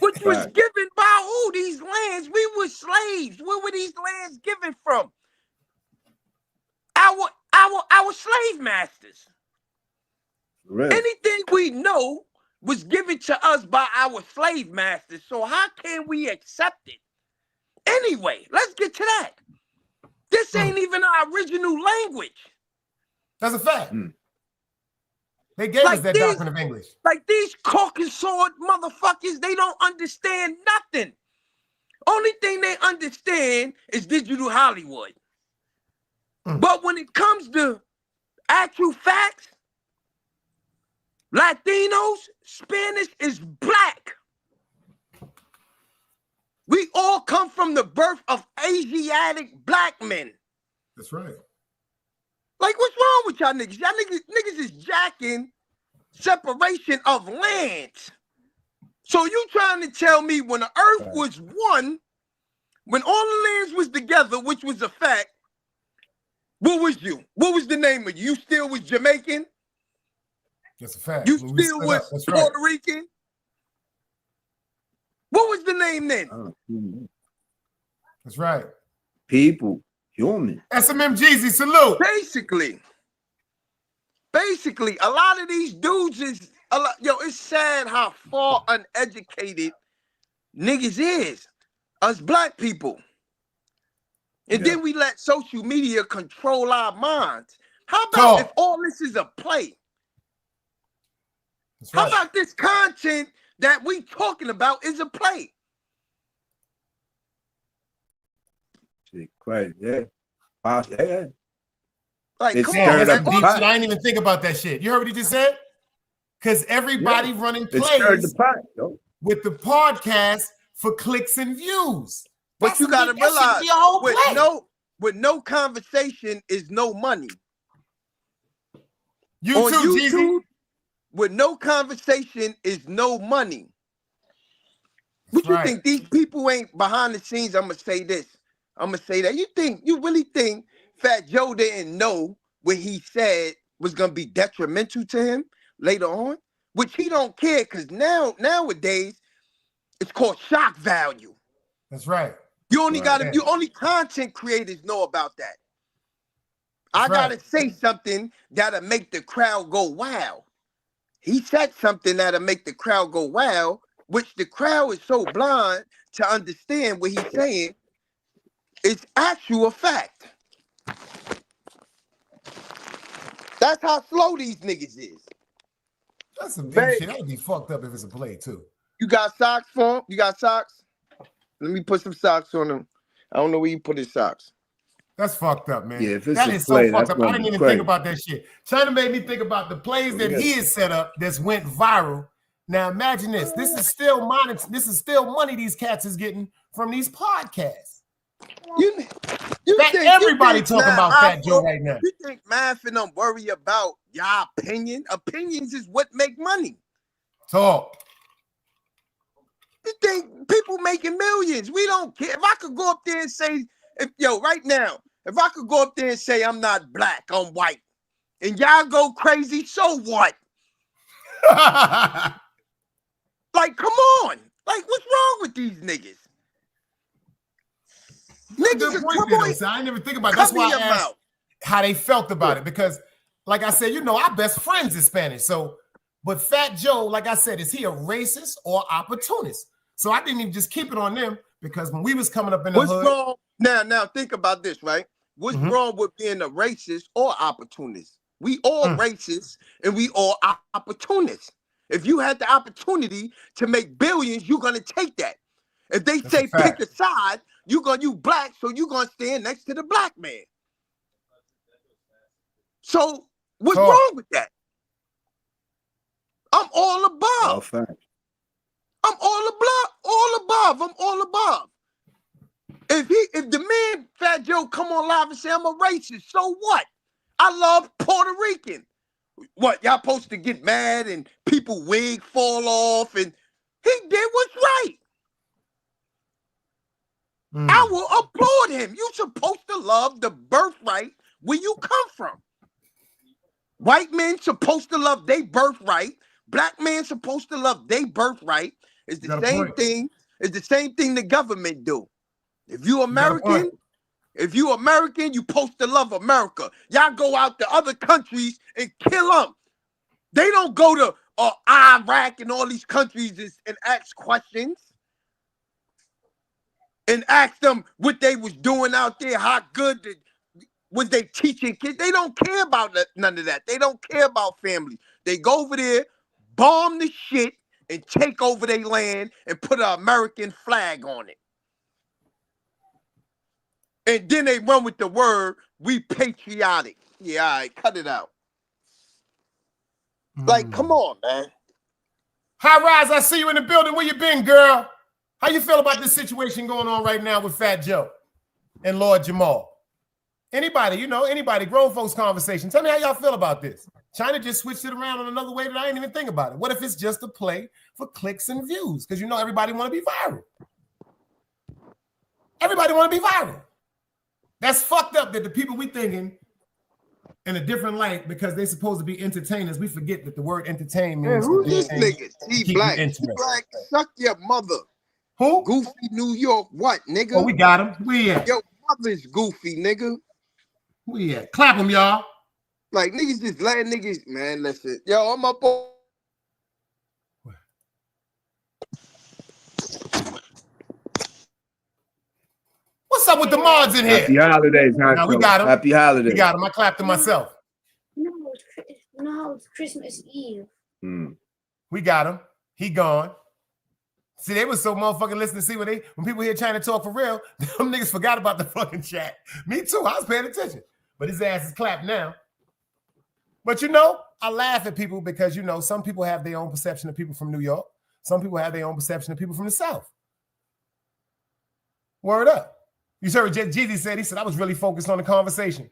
which was Right. given by who? These lands. We were slaves. Where were these lands given from? Our slave masters. Really? Anything we know was given to us by our slave masters. So how can we accept it? Anyway, let's get to that. This ain't even our original language. That's a fact. They gave us that doctrine of English. Like these Caucasoid motherfuckers, they don't understand nothing. Only thing they understand is digital Hollywood. But when it comes to actual facts, Latinos, Spanish is black. We all come from the birth of Asiatic black men. That's right. Like, what's wrong with y'all niggas? Y'all niggas is jacking separation of lands. So you trying to tell me when the earth was one, when all the lands was together, which was a fact, what was you? What was the name of you? You still was Jamaican? That's a fact. You When we still split was up, that's right. Puerto Rican? What was the name then? That's right. People, human. SMM Jeezy, salute. Basically, a lot of these dudes is yo, it's sad how far uneducated niggas is. Us black people. And then we let social media control our minds. How about if all this is a play? That's right. How about this content that we talking about is a play? Crazy, yeah. Yeah. Like, It's come on, That's man. some deep shit. I didn't even think about that shit. You heard what he just said? Because everybody running plays with the podcast for clicks and views. But you gotta realize, with no conversation is no money. YouTube, on YouTube, Jeezy. with no conversation is no money. What you think? These people ain't behind the scenes. I'm gonna say this. I'm gonna say that. You really think Fat Joe didn't know what he said was gonna be detrimental to him later on? Which he don't care, because nowadays it's called shock value. That's right. You only content creators know about that. I gotta say something that'll make the crowd go wow. He said something that'll make the crowd go wow, which the crowd is so blind to understand what he's saying. It's actual fact. That's how slow these niggas is. That's some deep shit. That'd be fucked up if it's a play too. You got socks for him? You got socks? Let me put some socks on him. I don't know where you put his socks. That's fucked up, man. Yeah, if it's that a is play, so fucked that's up. I didn't even crazy. think about that shit. China made me think about the plays that he has set up that's went viral. Now imagine this. This is still money. This is still money these cats is getting from these podcasts. You think everybody talking about Fat Joe right now? You think Math and them worry about your opinion? Opinions is what make money. Talk. You think people making millions? We don't care. If I could go up there and say, right now, if I could go up there and say I'm not black, I'm white, and y'all go crazy, so what? Like, come on. Like, what's wrong with these niggas? Good point there, though. So I didn't even think about it. That's why I asked how they felt about it. Because, like I said, our best friends is Spanish. So, but Fat Joe, like I said, is he a racist or opportunist? So I didn't even just keep it on them, because when we was coming up in the hood. Wrong? Now think about this, right? What's wrong with being a racist or opportunist? We all racist and we all opportunists. If you had the opportunity to make billions, you're gonna take that. If they say pick a side, you black, so you're gonna stand next to the black man. So what's wrong with that? I'm all above. I'm all above. I'm all above. if the man Fat Joe come on live and say I'm a racist, so what? I love Puerto Rican. What, y'all supposed to get mad and people wig fall off, and he did what's right. I will applaud him. You supposed to love the birthright where you come from. White men supposed to love their birthright. Black men supposed to love their birthright. It's the same thing. It's the same thing the government do. If you American, you supposed to love America. Y'all go out to other countries and kill them. They don't go to Iraq and all these countries and ask questions and ask them what they was doing out there, how good was they teaching kids. They don't care about none of that. They don't care about family. They go over there, bomb the shit, and take over their land and put an American flag on it. And then they run with the word, we patriotic. Yeah, all right, cut it out. Like, come on, man. High Rise, I see you in the building. Where you been, girl? How you feel about this situation going on right now with Fat Joe and Lord Jamal? Anybody, anybody, grown folks conversation. Tell me how y'all feel about this. China just switched it around in another way that I didn't even think about it. What if it's just a play for clicks and views? Because everybody want to be viral. Everybody want to be viral. That's fucked up that the people we thinking in a different light because they're supposed to be entertainers. We forget that the word entertain means. Who's this nigga? T-Black. T-Black, suck your mother. Who? Goofy New York. What, nigga? Oh, we got him. We at? Your mother's goofy, nigga. We at? Clap him, y'all. Like, niggas just letting niggas, man, listen. Yo, I'm up on. What's up with the mods in here? Happy holidays, now we got him. Happy holidays. We got him. I clapped him myself. No, it's Christmas Eve. We got him. He gone. See, they was so motherfucking listening to see when people here trying to talk for real, them niggas forgot about the fucking chat. Me too. I was paying attention. But his ass is clapped now. But I laugh at people because some people have their own perception of people from New York. Some people have their own perception of people from the South. Word up. You heard what Jeezy said? He said, I was really focused on the conversation.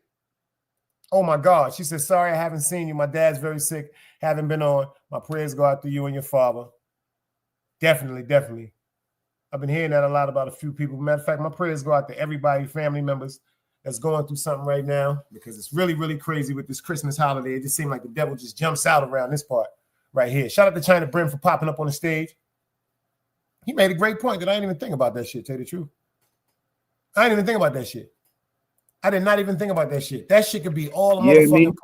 Oh my God. She said, sorry, I haven't seen you. My dad's very sick. Haven't been on. My prayers go out to you and your father. Definitely, definitely. I've been hearing that a lot about a few people. Matter of fact, my prayers go out to everybody, family members that's going through something right now because it's really, really crazy with this Christmas holiday. It just seems like the devil just jumps out around this part right here. Shout out to China Brim for popping up on the stage. He made a great point that I didn't even think about that shit, tell you the truth. I didn't even think about that shit. I did not even think about that shit. That shit could be all the motherfucking.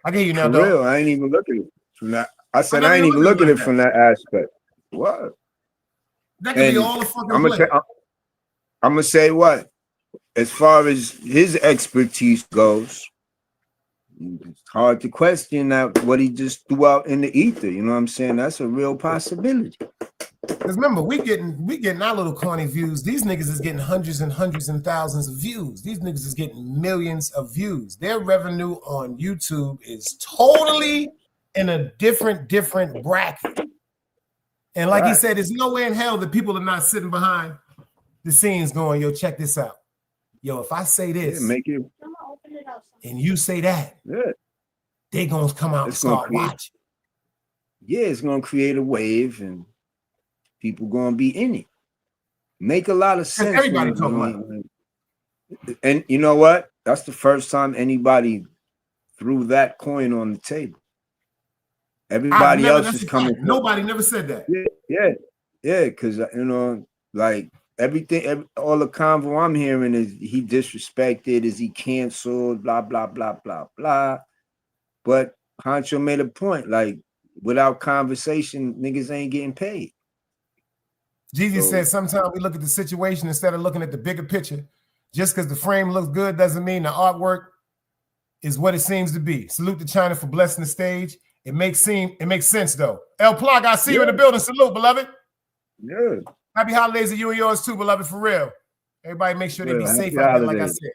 I get you now, For real, I ain't even look at it from that. I said I ain't even look at it from that aspect. What? That could be all the fucking. I'm gonna say what, as far as his expertise goes, it's hard to question that what he just threw out in the ether. You know what I'm saying? That's a real possibility. Because remember, we getting our little corny views. These niggas is getting hundreds and hundreds and thousands of views. These niggas is getting millions of views. Their revenue on YouTube is totally in a different bracket. And like he said, there's no way in hell that people are not sitting behind the scenes going, yo, check this out. Yo, if I say this and you say that, they gonna come out and start watching. Yeah, it's gonna create a wave and people gonna be in it. Make a lot of sense. Everybody talking about it. And you know what? That's the first time anybody threw that coin on the table. Everybody else is coming. Nobody never said that. Yeah. Because like everything, all the convo I'm hearing is he disrespected, is he canceled, blah blah blah blah blah. But Honcho made a point, like without conversation, niggas ain't getting paid. Jeezy said sometimes we look at the situation instead of looking at the bigger picture. Just because the frame looks good doesn't mean the artwork is what it seems to be. Salute to China for blessing the stage. It makes sense though. El Plug, I see you in the building. Salute, beloved. Yeah. Happy holidays to you and yours too, beloved, for real. Everybody make sure they be safe out there, like I said.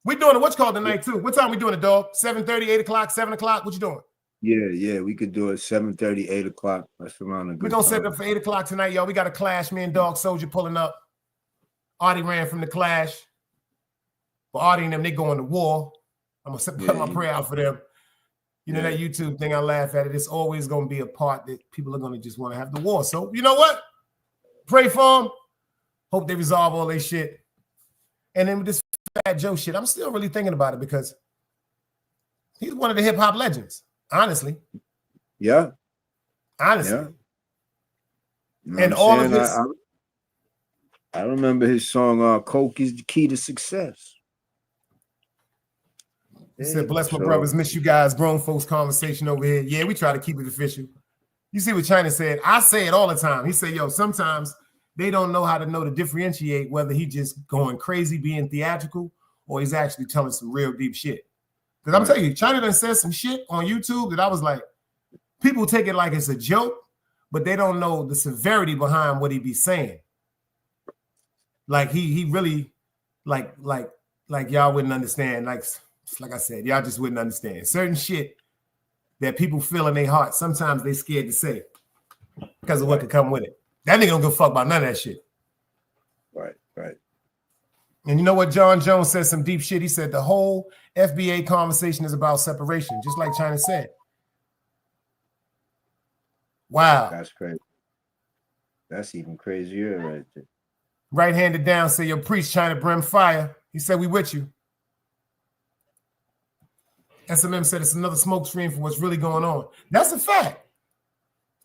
We doing it, what's called tonight too. What time we doing it, dog? 7:30, 8 o'clock, 7 o'clock? What you doing? Yeah, we could do it 7:30, 8 o'clock. That's around a good We're gonna time. set it up for 8 o'clock tonight, y'all. We got a clash, me and Dog Soldier pulling up. Artie ran from the Clash. For Artie and them, they going to war. I'm gonna put my prayer out for them. You know, that YouTube thing, I laugh at it. It's always gonna be a part that people are gonna just want to have the war. So you know what? Pray for them. Hope they resolve all their shit. And then with this Fat Joe shit, I'm still really thinking about it because he's one of the hip hop legends, honestly. Yeah. Honestly. Yeah. You know and what all I'm of saying? this. I remember his song, Coke is the Key to Success. He said, bless my brothers, miss you guys, grown folks conversation over here. Yeah, we try to keep it official. You see what China said? I say it all the time. He said, yo, sometimes they don't know how to differentiate whether he just going crazy, being theatrical, or he's actually telling some real deep shit. Because I'm telling you, China done said some shit on YouTube that I was like, people take it like it's a joke, but they don't know the severity behind what he be saying. Like he really, like y'all wouldn't understand. Like I said, y'all just wouldn't understand. Certain shit that people feel in their heart, sometimes they scared to say because of what could come with it. That nigga don't give a fuck about none of that shit. Right. And you know what? John Jones said some deep shit. He said the whole FBA conversation is about separation, just like China said. Wow. That's crazy. That's even crazier right there. Right-handed down, say, yo, preach, China, brim fire. He said, we with you. SMM said it's another smoke screen for what's really going on. That's a fact.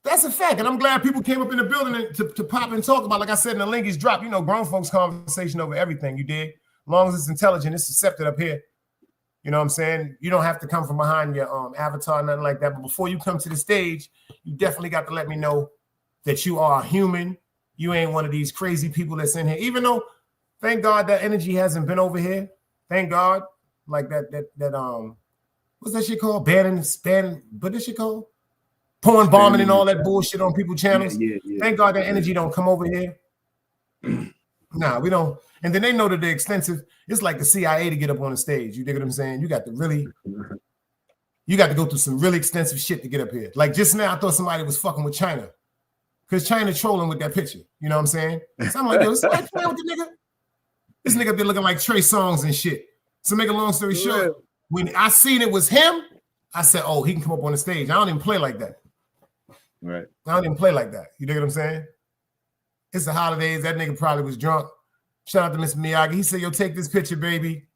That's a fact. And I'm glad people came up in the building to pop and talk about, like I said in the Linkies drop, you know, grown folks conversation over everything, you dig? As long as it's intelligent, it's accepted up here. You know what I'm saying? You don't have to come from behind your avatar, nothing like that. But before you come to the stage, you definitely got to let me know that you are a human. You ain't one of these crazy people that's in here. Even though, thank God that energy hasn't been over here. Thank God. Like that what's that shit called? Banning, what this shit called? Porn bombing and all that bullshit on people's channels. Yeah. Thank God that energy don't come over here. Nah, we don't. And then they know that they're extensive. It's like the CIA to get up on the stage. You dig what I'm saying? You got to go through some really extensive shit to get up here. Like just now, I thought somebody was fucking with China. Because China trolling with that picture. You know what I'm saying? So I'm like, yo, this is like playing with the nigga. This nigga been looking like Trey Songz and shit. So make a long story short, when I seen it was him, I said, oh, he can come up on the stage. I don't even play like that. Right. I don't even play like that. You dig what I'm saying? It's the holidays. That nigga probably was drunk. Shout out to Mr. Miyagi. He said, yo, take this picture, baby.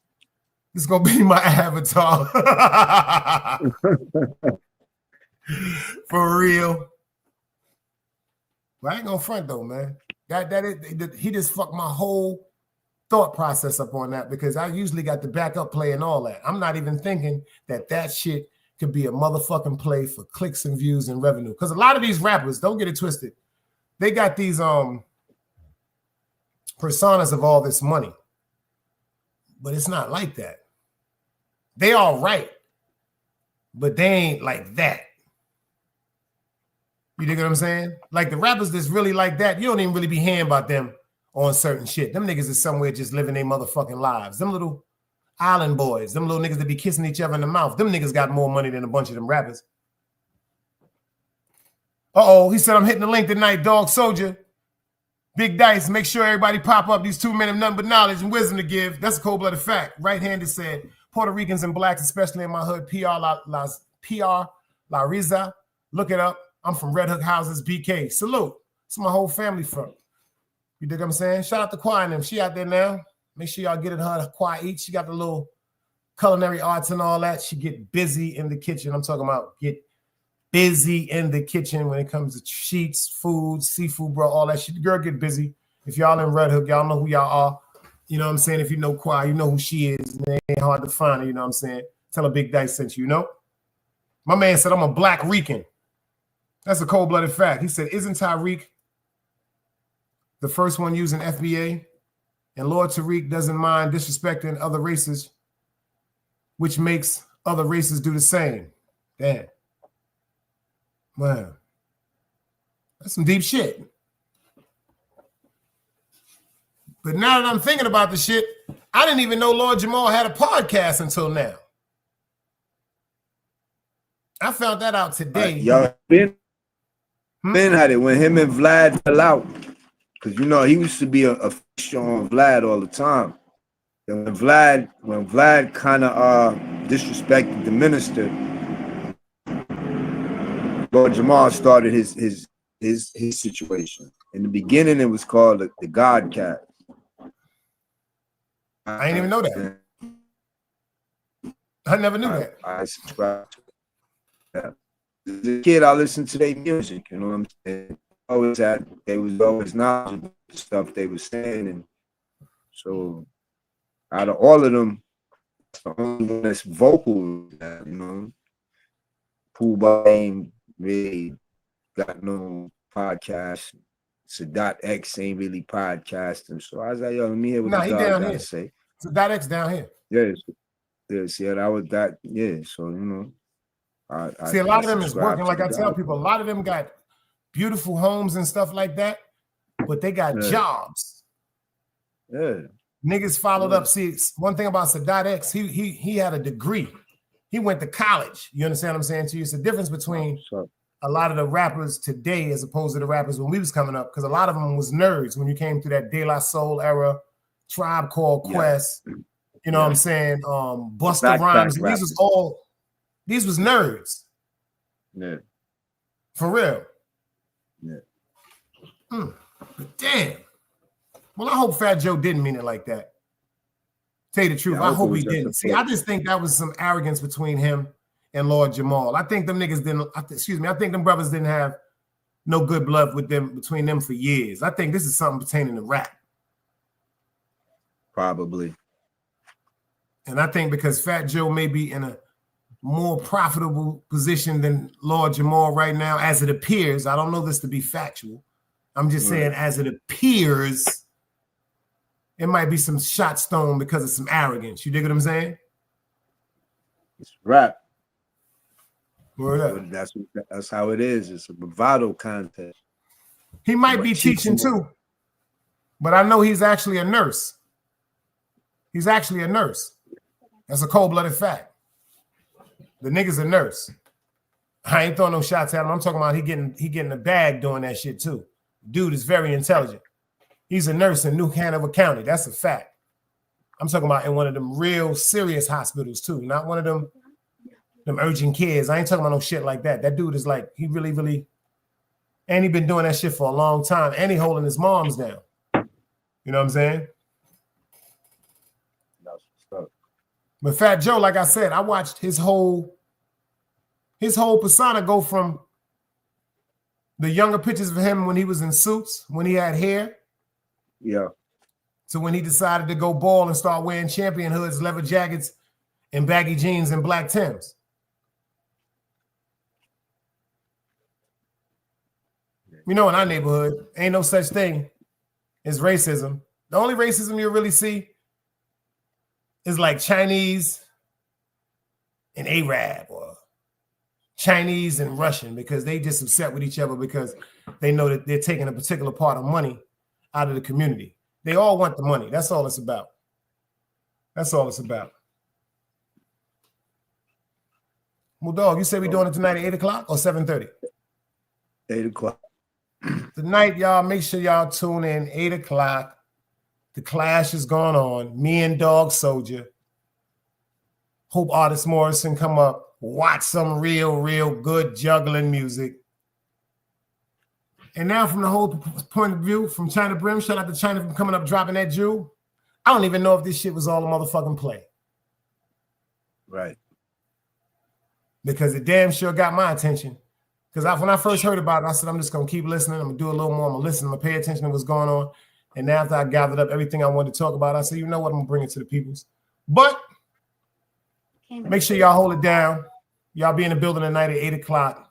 This is going to be my avatar. For real. But I ain't gonna front though, man. He just fucked my whole thought process up on that because I usually got the backup play and all that. I'm not even thinking that shit could be a motherfucking play for clicks and views and revenue. Because a lot of these rappers, don't get it twisted, they got these personas of all this money. But it's not like that. They all right, but they ain't like that. You dig what I'm saying? Like the rappers that's really like that, you don't even really be hearing about them on certain shit. Them niggas is somewhere just living their motherfucking lives. Them little island boys, them little niggas that be kissing each other in the mouth, them niggas got more money than a bunch of them rappers. Uh-oh, he said, I'm hitting the link tonight, Dog Soldier. Big Dice, make sure everybody pop up these 2 men of nothing but knowledge and wisdom to give. That's a cold-blooded fact. Right-handed said, Puerto Ricans and blacks, especially in my hood, PR La Riza. Look it up. I'm from Red Hook Houses, BK. Salute. It's my whole family from. You dig what I'm saying? Shout out to Kwai and them. She out there now. Make sure y'all get it her Kwai eat. She got the little culinary arts and all that. She get busy in the kitchen. I'm talking about get busy in the kitchen when it comes to sheets, food, seafood, bro, all that shit. The girl get busy. If y'all in Red Hook, y'all know who y'all are. You know what I'm saying? If you know Kwai, you know who she is. It ain't hard to find her, you know what I'm saying? Tell her Big Dice sent you, you know? My man said, I'm a Black Rican. That's a cold-blooded fact. He said, isn't Tariq the first one using FBA? And Lord Tariq doesn't mind disrespecting other races, which makes other races do the same. Damn. Wow. That's some deep shit. But now that I'm thinking about the shit, I didn't even know Lord Jamal had a podcast until now. I found that out today. Y'all been had it when him and Vlad fell out. because you know he used to be a fish on Vlad all the time. And when Vlad kind of disrespected the minister, Lord Jamal started his situation. In the beginning, it was called the God Cat. I didn't even know that. I never knew that. I subscribed to that. As a kid, I listened to their music. You know what I'm saying? They was always knowledgeable stuff they were saying, and so out of all of them, it's the only one that's vocal. You know, Pooh Bah ain't really got no podcast. Sadat X ain't really podcasting. So I was like, yo, let me hear what the dog got to say. Sadat X down here. Yes, yeah, that was that. Yeah, so you know, a lot of them is working. Like I tell people, a lot of them got beautiful homes and stuff like that, but they got jobs. Yeah, niggas followed up. See, one thing about Sadat X, he had a degree. He went to college. You understand what I'm saying to you? It's the difference between a lot of the rappers today as opposed to the rappers when we was coming up, because a lot of them was nerds when you came through that De La Soul era, Tribe Called Quest. You know what I'm saying? Busta Rhymes. These was nerds. Yeah. For real. Yeah. Damn. Well, I hope Fat Joe didn't mean it like that. Tell you the truth, I hope he didn't. See, I just think that was some arrogance between him and Lord Jamal. I think them niggas didn't, I think them brothers didn't have no good blood with them between them for years. I think this is something pertaining to rap. Probably. And I think because Fat Joe may be in a more profitable position than Lord Jamal right now, as it appears. I don't know this to be factual. I'm just saying, as it appears, it might be some shot stone because of some arrogance. You dig what I'm saying? It's rap. Word up. That's how it is. It's a bravado contest. He might be teaching too, but I know he's actually a nurse. He's actually a nurse. That's a cold-blooded fact. The nigga's a nurse. I ain't throwing no shots at him. I'm talking about he getting a bag doing that shit too. Dude is very intelligent. He's a nurse in New Hanover County. That's a fact. I'm talking about in one of them real serious hospitals too, not one of them urgent cares. I ain't talking about no shit like that. That dude is like, he really, really, and he been doing that shit for a long time, and he holding his moms down. You know what I'm saying? But Fat Joe, like I said, I watched his whole persona go from the younger pictures of him when he was in suits, when he had hair. Yeah. So when he decided to go ball and start wearing champion hoods, leather jackets, and baggy jeans and black Timbs. You know, in our neighborhood, ain't no such thing as racism. The only racism you really see is like Chinese and Arab, or Chinese and Russian, because they just upset with each other because they know that they're taking a particular part of money out of the community. They all want the money. That's all it's about. That's all it's about. Well, dog, you say we doing it tonight at 8 o'clock or 7:30? 8 o'clock. Tonight, y'all, make sure y'all tune in 8 o'clock. The Clash is going on. Me and Dog Soldier. Hope Artist Morrison come up. Watch some real good juggling music. And now from the whole point of view, from China Brim, shout out to China for coming up, dropping that jewel. I don't even know if this shit was all a motherfucking play. Right. Because it damn sure got my attention. Because when I first heard about it, I said, I'm just going to keep listening. I'm going to do a little more. I'm going to listen. I'm going to pay attention to what's going on. And now after I gathered up everything I wanted to talk about, I said, you know what? I'm going to bring it to the peoples. But make sure y'all hold it down. Y'all be in the building tonight at 8 o'clock.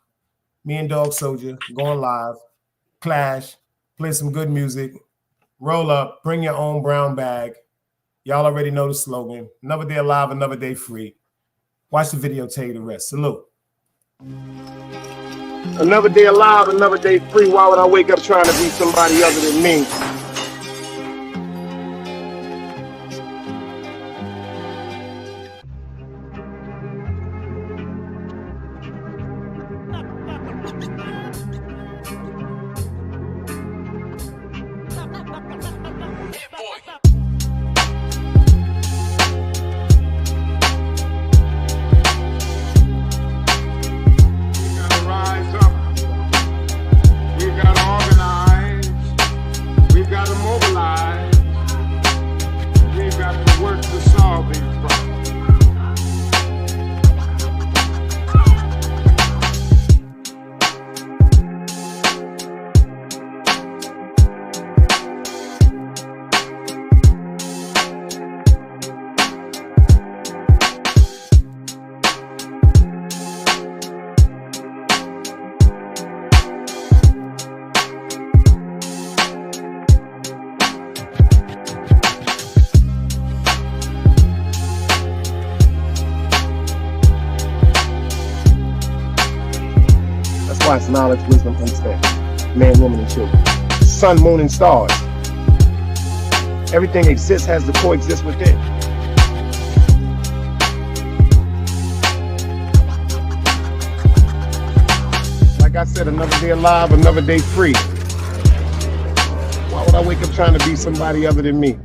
Me and Dog Soldier going live. Clash. Play some good music. Roll up. Bring your own brown bag. Y'all already know the slogan. Another day alive, another day free. Watch the video, tell you the rest. Salute. Another day alive, another day free. Why would I wake up trying to be somebody other than me? why it's knowledge, wisdom, understanding. Man, woman, and children. Sun, moon, and stars. Everything exists, has to coexist within. Like I said, another day alive, another day free. Why would I wake up trying to be somebody other than me?